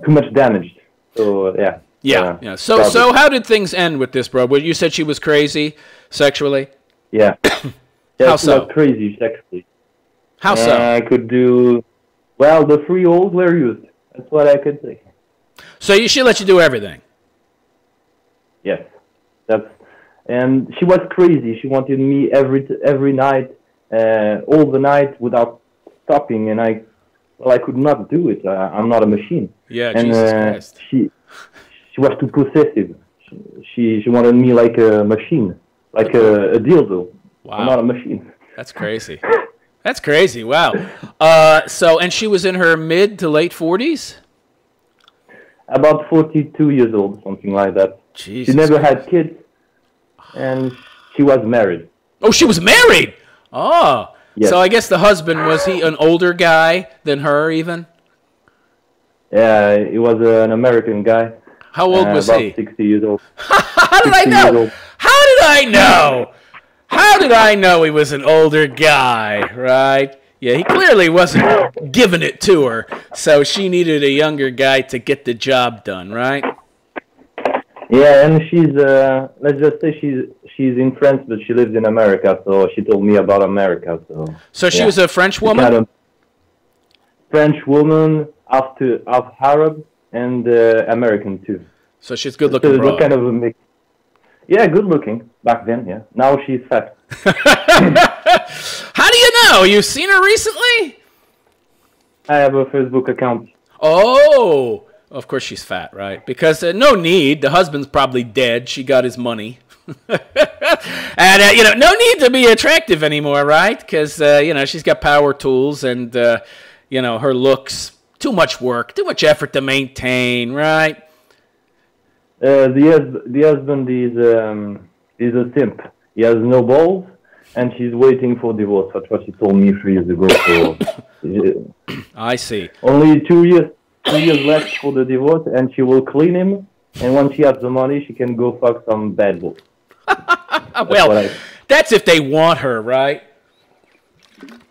much damage. So, yeah. Yeah. So how did things end with this, bro? Well, you said she was crazy sexually? Yeah. How she so? was crazy sexually. How so? I could do, the 3 holes were used. That's what I could say. So she let you do everything? Yes. and she was crazy. She wanted me every night, all the night without stopping, and I could not do it. I'm not a machine. Yeah, and Jesus Christ. She was too possessive. She wanted me like a machine, like a dildo. Wow. I'm not a machine. That's crazy. That's crazy. Wow. And she was in her mid to late 40s? About 42 years old, something like that. Jesus she never Christ. had kids, and she was married. Oh, she was married? Oh. Yes. So I guess the husband, was he an older guy than her even? Yeah, he was an American guy. How old was about he? 60 years old. How did I know? How did I know? How did I know he was an older guy, right? Yeah, he clearly wasn't giving it to her, so she needed a younger guy to get the job done, right? Yeah, and she's, let's just say she's in France, but she lives in America, so she told me about America. So she was a French woman? Kind of French woman, half Arab, and American too. So she's good looking, so kind of a mix. Yeah, good looking back then. Yeah, now she's fat. How do you know? You've seen her recently? I have a Facebook account. Oh, of course she's fat, right? Because no need. The husband's probably dead. She got his money. And, no need to be attractive anymore, right? Because, she's got power tools and, her looks. Too much work, too much effort to maintain, right? The husband is a simp. He has no balls, and she's waiting for divorce. That's what she told me 3 years ago. So, I see. Only 2 years left for the divorce, and she will clean him. And once she has the money, she can go fuck some bad boy. Well, that's if they want her, right?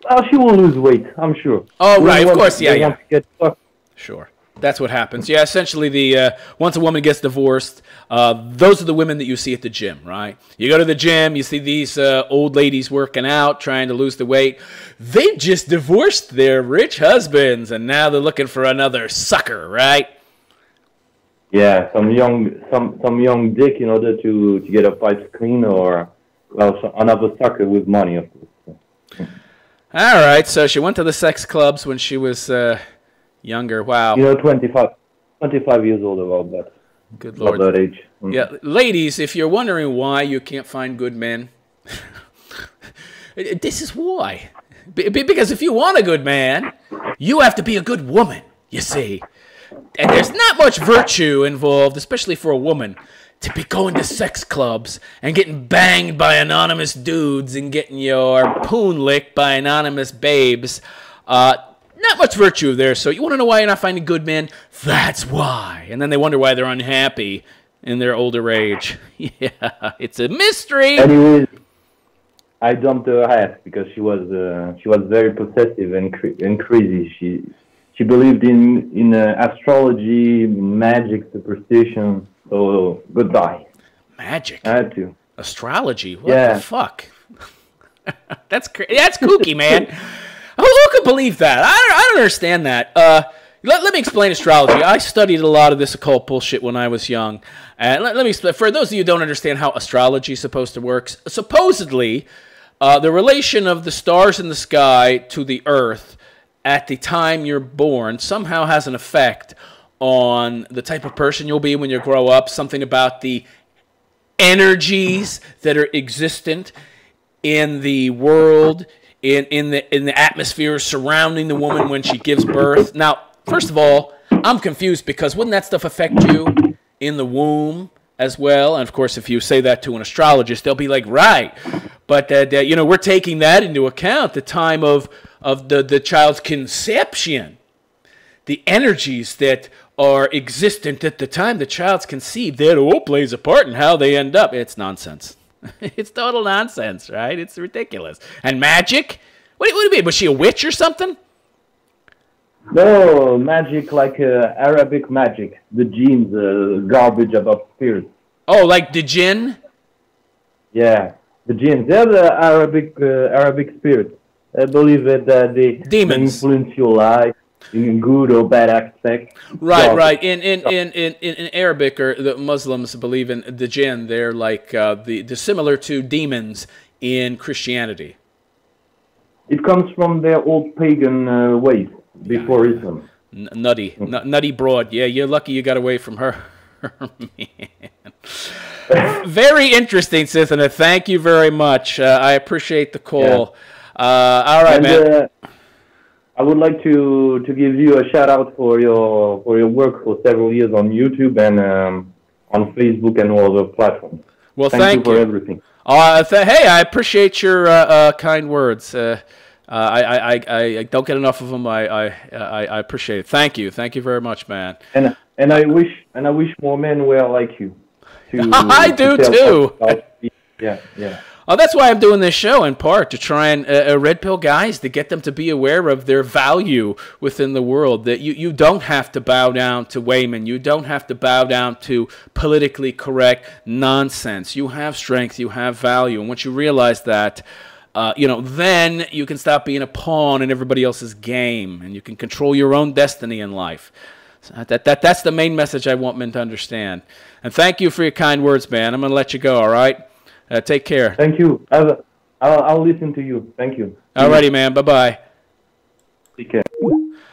Well, she will lose weight, I'm sure. Oh, right, of course, yeah. Want to get fucked. Sure. That's what happens. Yeah, essentially, once a woman gets divorced, those are the women that you see at the gym, right? You go to the gym, you see these old ladies working out, trying to lose the weight. They just divorced their rich husbands, and now they're looking for another sucker, right? Yeah, some young dick in order to get a pipe clean, or another sucker with money, of course. All right, so she went to the sex clubs when she was younger. Wow. 25 years old, about that. Good Lord. About that age. Yeah, ladies, if you're wondering why you can't find good men, this is why. Because if you want a good man, you have to be a good woman, you see. And there's not much virtue involved, especially for a woman, to be going to sex clubs and getting banged by anonymous dudes and getting your poon licked by anonymous babes. Not much virtue there. So you want to know why you're not finding good men? That's why. And then they wonder why they're unhappy in their older age. Yeah, it's a mystery. Anyways, I dumped her ass because she was very possessive and crazy. She believed in astrology, magic, superstition. So goodbye. Magic. I had to. Astrology. What the fuck? That's kooky, man. Who could believe that? I don't understand that. Let me explain astrology. I studied a lot of this occult bullshit when I was young. And let me explain. For those of you who don't understand how astrology is supposed to work, supposedly, the relation of the stars in the sky to the earth at the time you're born somehow has an effect on the type of person you'll be when you grow up, something about the energies that are existent in the world, in the atmosphere surrounding the woman when she gives birth. Now, first of all, I'm confused because wouldn't that stuff affect you in the womb as well? And of course, if you say that to an astrologist, they'll be like, right. But we're taking that into account, the time of the child's conception, the energies that are existent at the time the child's conceived, that all plays a part in how they end up. It's nonsense. It's total nonsense, right? It's ridiculous. And magic? What do you mean? Was she a witch or something? No, magic like Arabic magic. The genes, garbage about spirits. Oh, like the jinn? Yeah, the genes. They're the Arabic spirits. I believe that they demons influence your life. in good or bad aspect. Right, right. In Arabic, or the Muslims believe in the jinn. They're like the similar to demons in Christianity. It comes from their old pagan ways before Islam. Nutty broad. Yeah, you're lucky you got away from her. Man. Very interesting, Sithana. Thank you very much. I appreciate the call. Yeah. All right, man. I would like to give you a shout out for your work for several years on YouTube and on Facebook and all other platforms. Well, thank you for everything. Hey, I appreciate your kind words. I don't get enough of them. I appreciate it. Thank you very much, man. And I wish more men were like you. I do too. Yeah. Oh, that's why I'm doing this show, in part, to try and red pill guys, to get them to be aware of their value within the world. That you don't have to bow down to Wayman. You don't have to bow down to politically correct nonsense. You have strength. You have value. And once you realize that, then you can stop being a pawn in everybody else's game, and you can control your own destiny in life. So that's the main message I want men to understand. And thank you for your kind words, man. I'm going to let you go, all right? Take care. Thank you. I'll listen to you. Thank you. Alrighty, man. Bye-bye. Take care.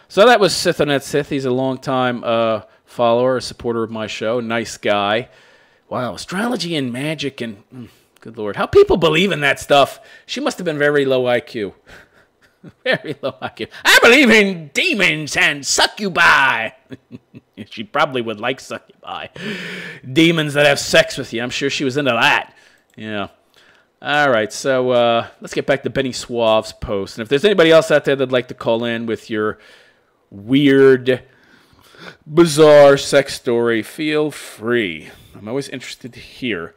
So that was Sithonet Sith. He's a long-time follower, a supporter of my show. Nice guy. Wow, astrology and magic and... good Lord. How people believe in that stuff. She must have been very low IQ. Very low IQ. I believe in demons and succubi. She probably would like succubi. Demons that have sex with you. I'm sure she was into that. Yeah. All right, so let's get back to Benny Suave's post. And if there's anybody else out there that'd like to call in with your weird, bizarre sex story, feel free. I'm always interested to hear.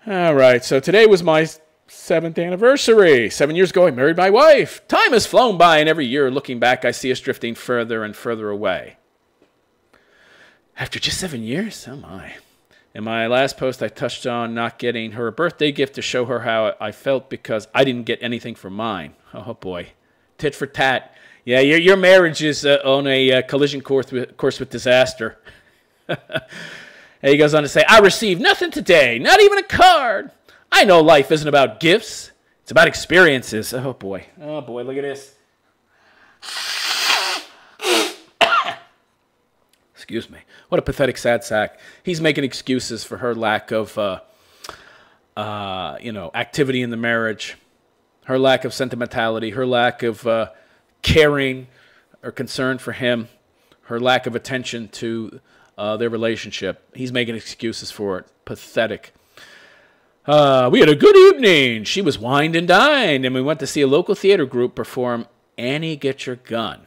All right, so today was my 7th anniversary. 7 years ago, I married my wife. Time has flown by, and every year, looking back, I see us drifting further and further away. After just 7 years? Oh, my. In my last post, I touched on not getting her a birthday gift to show her how I felt because I didn't get anything for mine. Oh, boy. Tit for tat. Yeah, your marriage is on a collision course with disaster. He goes on to say, I received nothing today, not even a card. I know life isn't about gifts. It's about experiences. Oh, boy. Oh, boy, look at this. Excuse me. What a pathetic sad sack. He's making excuses for her lack of, activity in the marriage, her lack of sentimentality, her lack of caring or concern for him, her lack of attention to their relationship. He's making excuses for it. Pathetic. We had a good evening. She was wined and dined, and we went to see a local theater group perform Annie, Get Your Gun.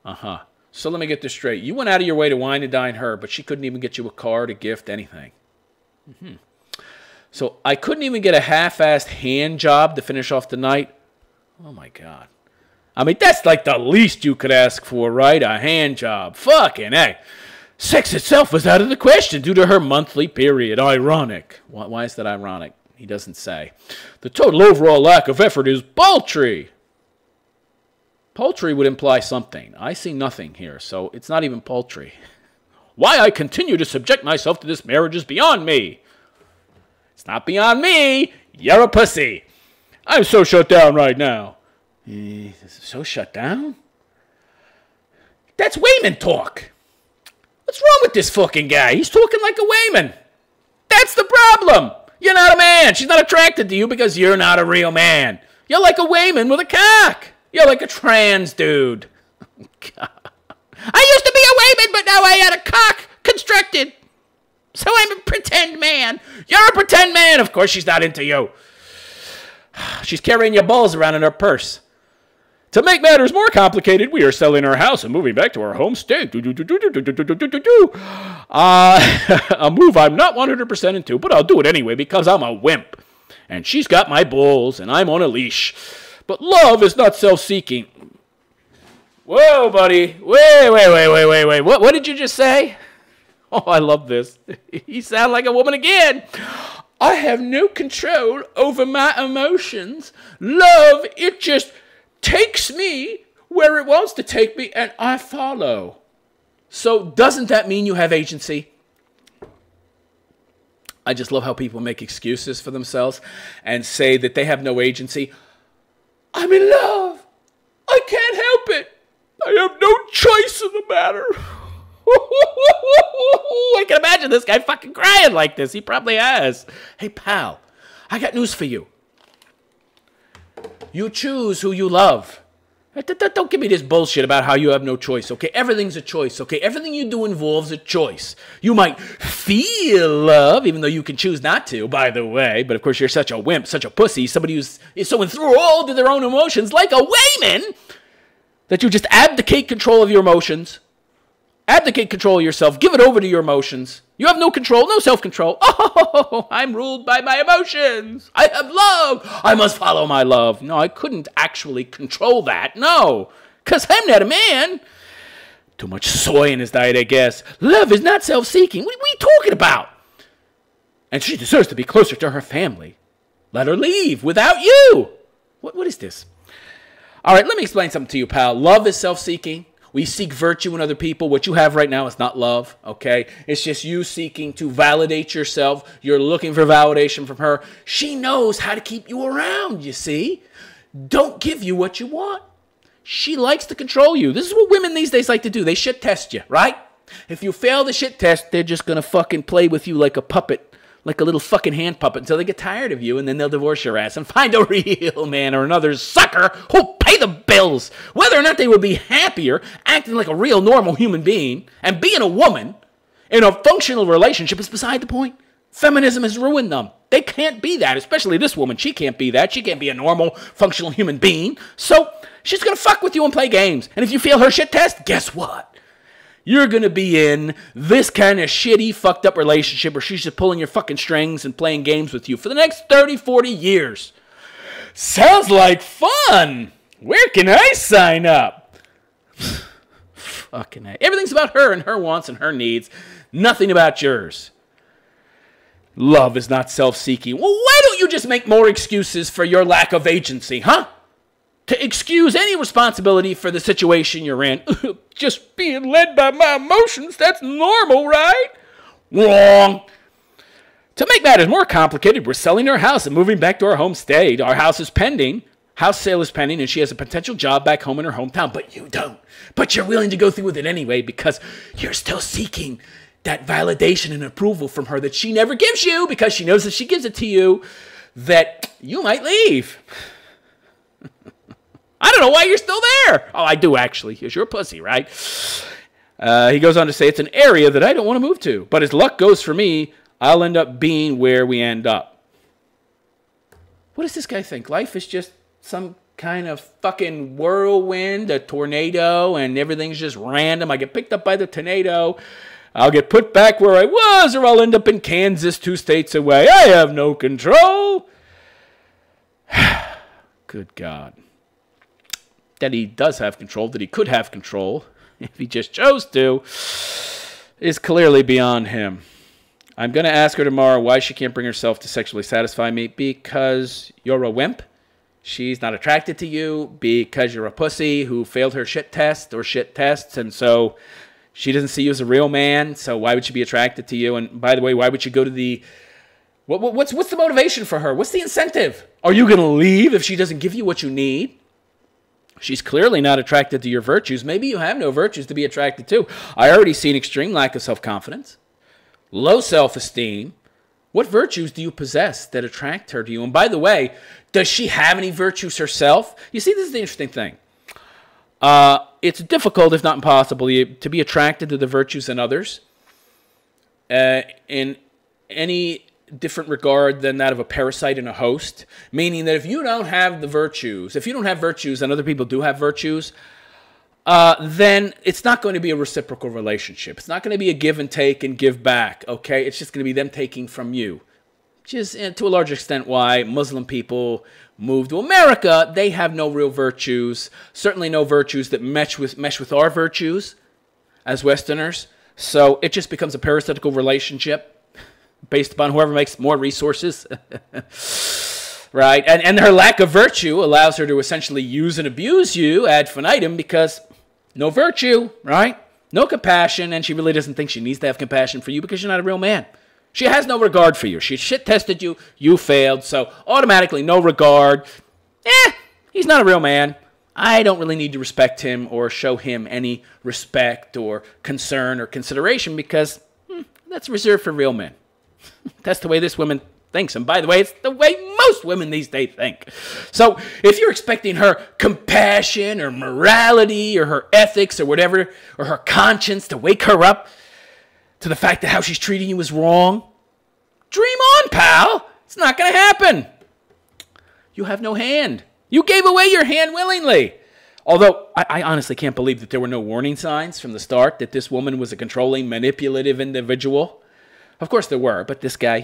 Uh-huh. So let me get this straight. You went out of your way to wine and dine her, but she couldn't even get you a card, a gift, anything. Mm-hmm. So I couldn't even get a half-assed hand job to finish off the night. Oh, my God. I mean, that's like the least you could ask for, right? A hand job. Fucking A. Sex itself was out of the question due to her monthly period. Ironic. Why is that ironic? He doesn't say. The total overall lack of effort is paltry. Paltry would imply something. I see nothing here, so it's not even paltry. Why I continue to subject myself to this marriage is beyond me. It's not beyond me. You're a pussy. I'm so shut down right now. So shut down? That's Wayman talk. What's wrong with this fucking guy? He's talking like a Wayman. That's the problem. You're not a man. She's not attracted to you because you're not a real man. You're like a Wayman with a cock. You're like a trans dude. God. I used to be a Wayman, but now I had a cock constructed. So I'm a pretend man. You're a pretend man. Of course she's not into you. She's carrying your balls around in her purse. To make matters more complicated, we are selling our house and moving back to our home state. A move I'm not 100% into, but I'll do it anyway because I'm a wimp. And she's got my balls, and I'm on a leash. But love is not self-seeking. Whoa, buddy. Wait. What did you just say? Oh, I love this. You sound like a woman again. I have no control over my emotions. Love, it just takes me where it wants to take me, and I follow. So doesn't that mean you have agency? I just love how people make excuses for themselves and say that they have no agency. I'm in love. I can't help it. I have no choice in the matter. I can imagine this guy fucking crying like this. He probably has. Hey, pal, I got news for you. You choose who you love. Don't give me this bullshit about how you have no choice, okay? Everything's a choice, okay? Everything you do involves a choice. You might feel love, even though you can choose not to, by the way. But, of course, you're such a wimp, such a pussy, somebody who's so enthralled to their own emotions, like a Wayman, that you just abdicate control of your emotions. Abdicate control of yourself. Give it over to your emotions. You have no control, no self-control. Oh, I'm ruled by my emotions. I have love. I must follow my love. No, I couldn't actually control that. No, because I'm not a man. Too much soy in his diet, I guess. Love is not self-seeking. What are you talking about? And she deserves to be closer to her family. Let her leave without you. What is this? All right, let me explain something to you, pal. Love is self-seeking. We seek virtue in other people. What you have right now is not love, okay? It's just you seeking to validate yourself. You're looking for validation from her. She knows how to keep you around, you see? Don't give you what you want. She likes to control you. This is what women these days like to do. They shit test you, right? If you fail the shit test, they're just going to fucking play with you like a puppet, like a little fucking hand puppet until they get tired of you, and then they'll divorce your ass and find a real man or another sucker who'll pay the bills. Whether or not they would be happier acting like a real normal human being and being a woman in a functional relationship is beside the point. Feminism has ruined them. They can't be that, especially this woman. She can't be that. She can't be a normal, functional human being. So she's going to fuck with you and play games. And if you fail her shit test, guess what? You're going to be in this kind of shitty, fucked up relationship where she's just pulling your fucking strings and playing games with you for the next 30, 40 years. Sounds like fun. Where can I sign up? Fucking A. Everything's about her and her wants and her needs. Nothing about yours. Love is not self-seeking. Well, why don't you just make more excuses for your lack of agency, huh? To excuse any responsibility for the situation you're in. Just being led by my emotions, that's normal, right? Wrong. To make matters more complicated, we're selling our house and moving back to our home state. Our house is pending. House sale is pending, and she has a potential job back home in her hometown, but you don't. But you're willing to go through with it anyway because you're still seeking that validation and approval from her that she never gives you because she knows that she gives it to you, that you might leave. I don't know why you're still there. Oh, I do, actually, because you're a pussy, right? He goes on to say, it's an area that I don't want to move to. But as luck goes for me, I'll end up being where we end up. What does this guy think? Life is just some kind of fucking whirlwind, a tornado, and everything's just random. I get picked up by the tornado. I'll get put back where I was, or I'll end up in Kansas, 2 states away. I have no control. Good God. That he does have control, that he could have control, if he just chose to, is clearly beyond him. I'm going to ask her tomorrow why she can't bring herself to sexually satisfy me. Because you're a wimp. She's not attracted to you. Because you're a pussy who failed her shit test or shit tests. And so she doesn't see you as a real man. So why would she be attracted to you? And by the way, why would she go to the... What's the motivation for her? What's the incentive? Are you going to leave if she doesn't give you what you need? She's clearly not attracted to your virtues. Maybe you have no virtues to be attracted to. I already see an extreme lack of self-confidence, low self-esteem. What virtues do you possess that attract her to you? And by the way, does she have any virtues herself? You see, this is the interesting thing. It's difficult, if not impossible, to be attracted to the virtues in others in any different regard than that of a parasite and a host, meaning that if you don't have the virtues, if you don't have virtues and other people do have virtues, then it's not going to be a reciprocal relationship. It's not going to be a give and take and give back, okay? It's just going to be them taking from you. Which is, to a large extent, why Muslim people move to America. They have no real virtues, certainly no virtues that mesh with our virtues as Westerners. So it just becomes a parasitical relationship based upon whoever makes more resources. right? And her lack of virtue allows her to essentially use and abuse you ad infinitum because no virtue, right? No compassion, and she really doesn't think she needs to have compassion for you because you're not a real man. She has no regard for you. She shit-tested you. You failed, so automatically no regard. He's not a real man. I don't really need to respect him or show him any respect or concern or consideration because that's reserved for real men. That's the way this woman thinks. And by the way, it's the way most women these days think. So if you're expecting her compassion or morality or her ethics or whatever, or her conscience to wake her up to the fact that how she's treating you is wrong, dream on, pal. It's not going to happen. You have no hand. You gave away your hand willingly. Although, I honestly can't believe that there were no warning signs from the start that this woman was a controlling, manipulative individual. Of course there were, but this guy,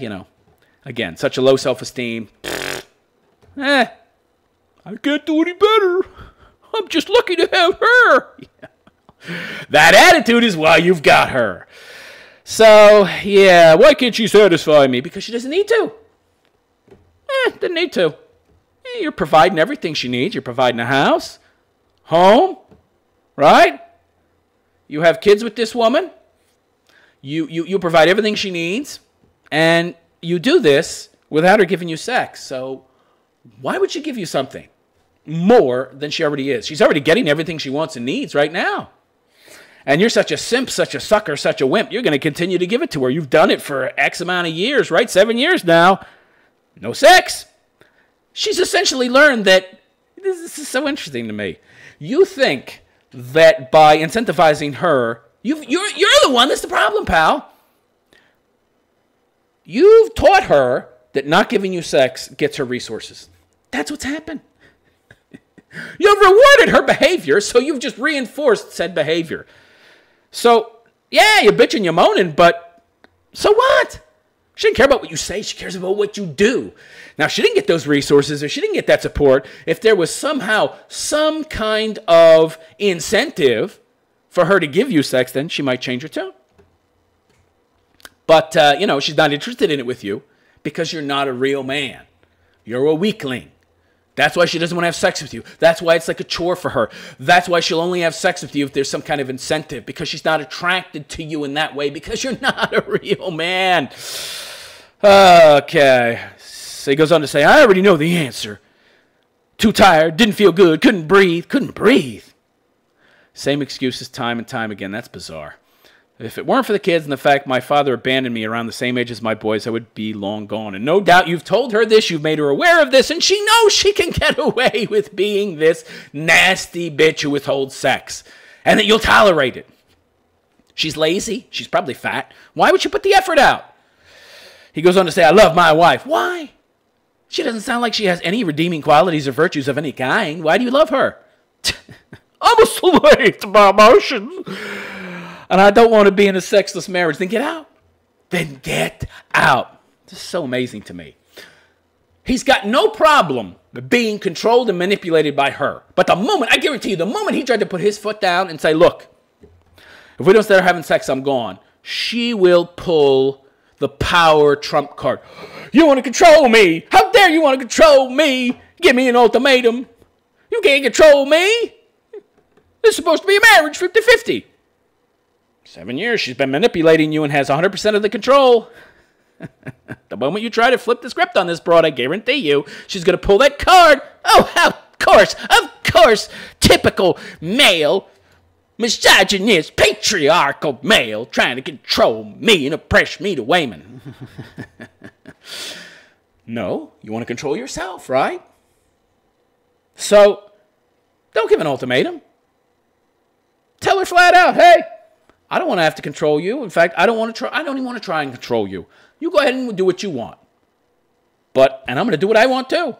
again, such a low self-esteem. I can't do any better. I'm just lucky to have her. That attitude is why you've got her. So, yeah, why can't she satisfy me? Because she doesn't need to. Didn't need to. You're providing everything she needs. You're providing a house, home, right? You have kids with this woman. You provide everything she needs, and you do this without her giving you sex. So why would she give you something more than she already is? She's already getting everything she wants and needs right now. And you're such a simp, such a sucker, such a wimp. You're going to continue to give it to her. You've done it for X amount of years, right? 7 years now. No sex. She's essentially learned that, this is so interesting to me. You think that by incentivizing her, you're the one that's the problem, pal. You've taught her that not giving you sex gets her resources. That's what's happened. You've rewarded her behavior, so you've just reinforced said behavior. So, yeah, you're bitching, you're moaning, but so what? She doesn't care about what you say. She cares about what you do. Now, she didn't get those resources or she didn't get that support if there was somehow some kind of incentive for her to give you sex, then she might change her tune. But, she's not interested in it with you because you're not a real man. You're a weakling. That's why she doesn't want to have sex with you. That's why it's like a chore for her. That's why she'll only have sex with you if there's some kind of incentive, because she's not attracted to you in that way because you're not a real man. Okay. So he goes on to say, I already know the answer. Too tired, didn't feel good, couldn't breathe. Same excuses time and time again. That's bizarre. If it weren't for the kids and the fact my father abandoned me around the same age as my boys, I would be long gone. And no doubt you've told her this, you've made her aware of this, and she knows she can get away with being this nasty bitch who withholds sex, and that you'll tolerate it. She's lazy. She's probably fat. Why would she put the effort out? He goes on to say, I love my wife. Why? She doesn't sound like she has any redeeming qualities or virtues of any kind. Why do you love her? I'm a slave to my emotions. And I don't want to be in a sexless marriage. Then get out. Then get out. This is so amazing to me. He's got no problem being controlled and manipulated by her. But I guarantee you, the moment he tried to put his foot down and say, look, if we don't start having sex, I'm gone, she will pull the power trump card. You want to control me? How dare you want to control me? Give me an ultimatum. You can't control me. This is supposed to be a marriage, 50-50. 7 years, she's been manipulating you and has 100% of the control. The moment you try to flip the script on this broad, I guarantee you, she's going to pull that card. Oh, of course, typical male, misogynist, patriarchal male trying to control me and oppress me to Wayman. No, you want to control yourself, right? So, don't give an ultimatum. Tell her flat out, hey, I don't want to have to control you. In fact, I don't even want to try and control you. You go ahead and do what you want. And I'm going to do what I want too.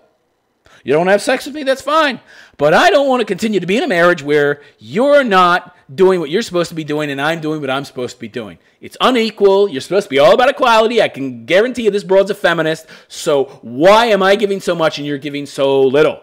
You don't want to have sex with me, that's fine. But I don't want to continue to be in a marriage where you're not doing what you're supposed to be doing and I'm doing what I'm supposed to be doing. It's unequal. You're supposed to be all about equality. I can guarantee you this broad's a feminist. So why am I giving so much and you're giving so little?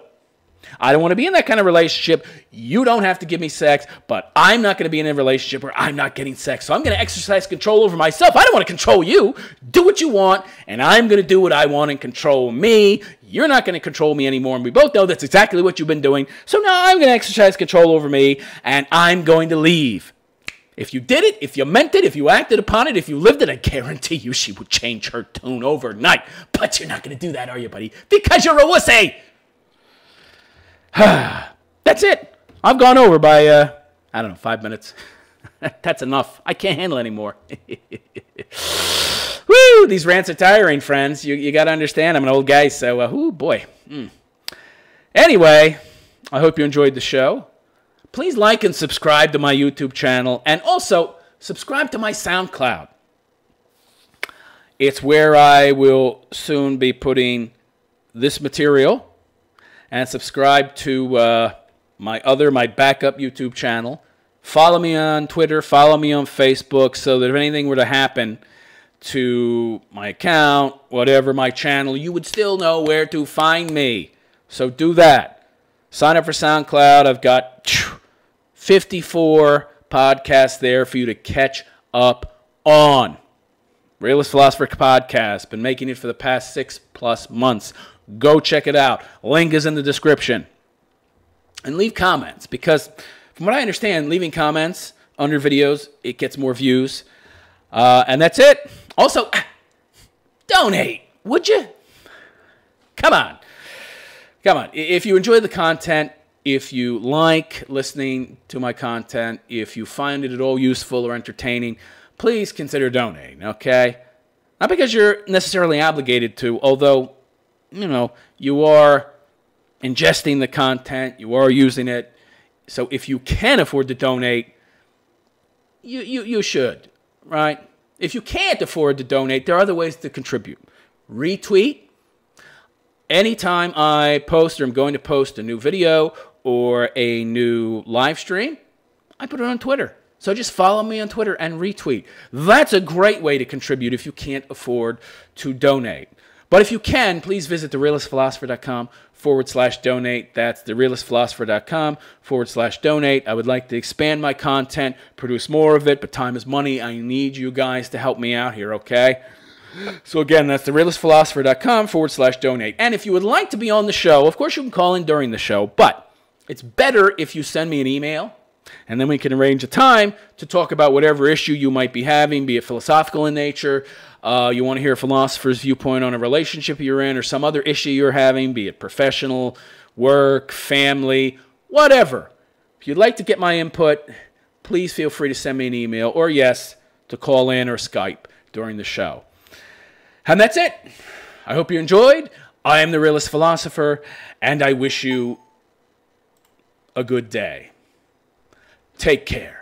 I don't want to be in that kind of relationship. You don't have to give me sex, but I'm not going to be in a relationship where I'm not getting sex. So I'm going to exercise control over myself. I don't want to control you. Do what you want, and I'm going to do what I want and control me. You're not going to control me anymore, and we both know that's exactly what you've been doing. So now I'm going to exercise control over me, and I'm going to leave. If you did it, if you meant it, if you acted upon it, if you lived it, I guarantee you she would change her tune overnight. But you're not going to do that, are you, buddy? Because you're a wussy. That's it. I've gone over by, I don't know, 5 minutes. That's enough. I can't handle anymore. Woo! These rants are tiring, friends. You got to understand, I'm an old guy, so, oh boy. Anyway, I hope you enjoyed the show. Please like and subscribe to my YouTube channel, and also subscribe to my SoundCloud. It's where I will soon be putting this material, and subscribe to my backup YouTube channel. Follow me on Twitter, follow me on Facebook, so that if anything were to happen to my account, whatever, my channel, you would still know where to find me. So do that. Sign up for SoundCloud. I've got 54 podcasts there for you to catch up on. Realist Philosopher Podcast. Been making it for the past 6+ months. Go check it out. Link is in the description. And leave comments, because from what I understand, leaving comments under videos, it gets more views. And that's it. Also, donate, would you? Come on. Come on. If you enjoy the content, if you like listening to my content, if you find it at all useful or entertaining, please consider donating, okay? Not because you're necessarily obligated to, although, you know, you are ingesting the content, you are using it. So if you can afford to donate, you should, right? If you can't afford to donate, there are other ways to contribute. Retweet. Anytime I post or I'm going to post a new video or a new live stream, I put it on Twitter. So just follow me on Twitter and retweet. That's a great way to contribute if you can't afford to donate. But if you can, please visit therealistphilosopher.com/donate. That's therealistphilosopher.com/donate. I would like to expand my content, produce more of it, but time is money. I need you guys to help me out here, okay? So again, that's therealistphilosopher.com/donate. And if you would like to be on the show, of course you can call in during the show, but it's better if you send me an email, and then we can arrange a time to talk about whatever issue you might be having, be it philosophical in nature, you want to hear a philosopher's viewpoint on a relationship you're in, or some other issue you're having, be it professional, work, family, whatever. If you'd like to get my input, please feel free to send me an email, or yes, to call in or Skype during the show. And that's it. I hope you enjoyed. I am the Realist Philosopher, and I wish you a good day. Take care.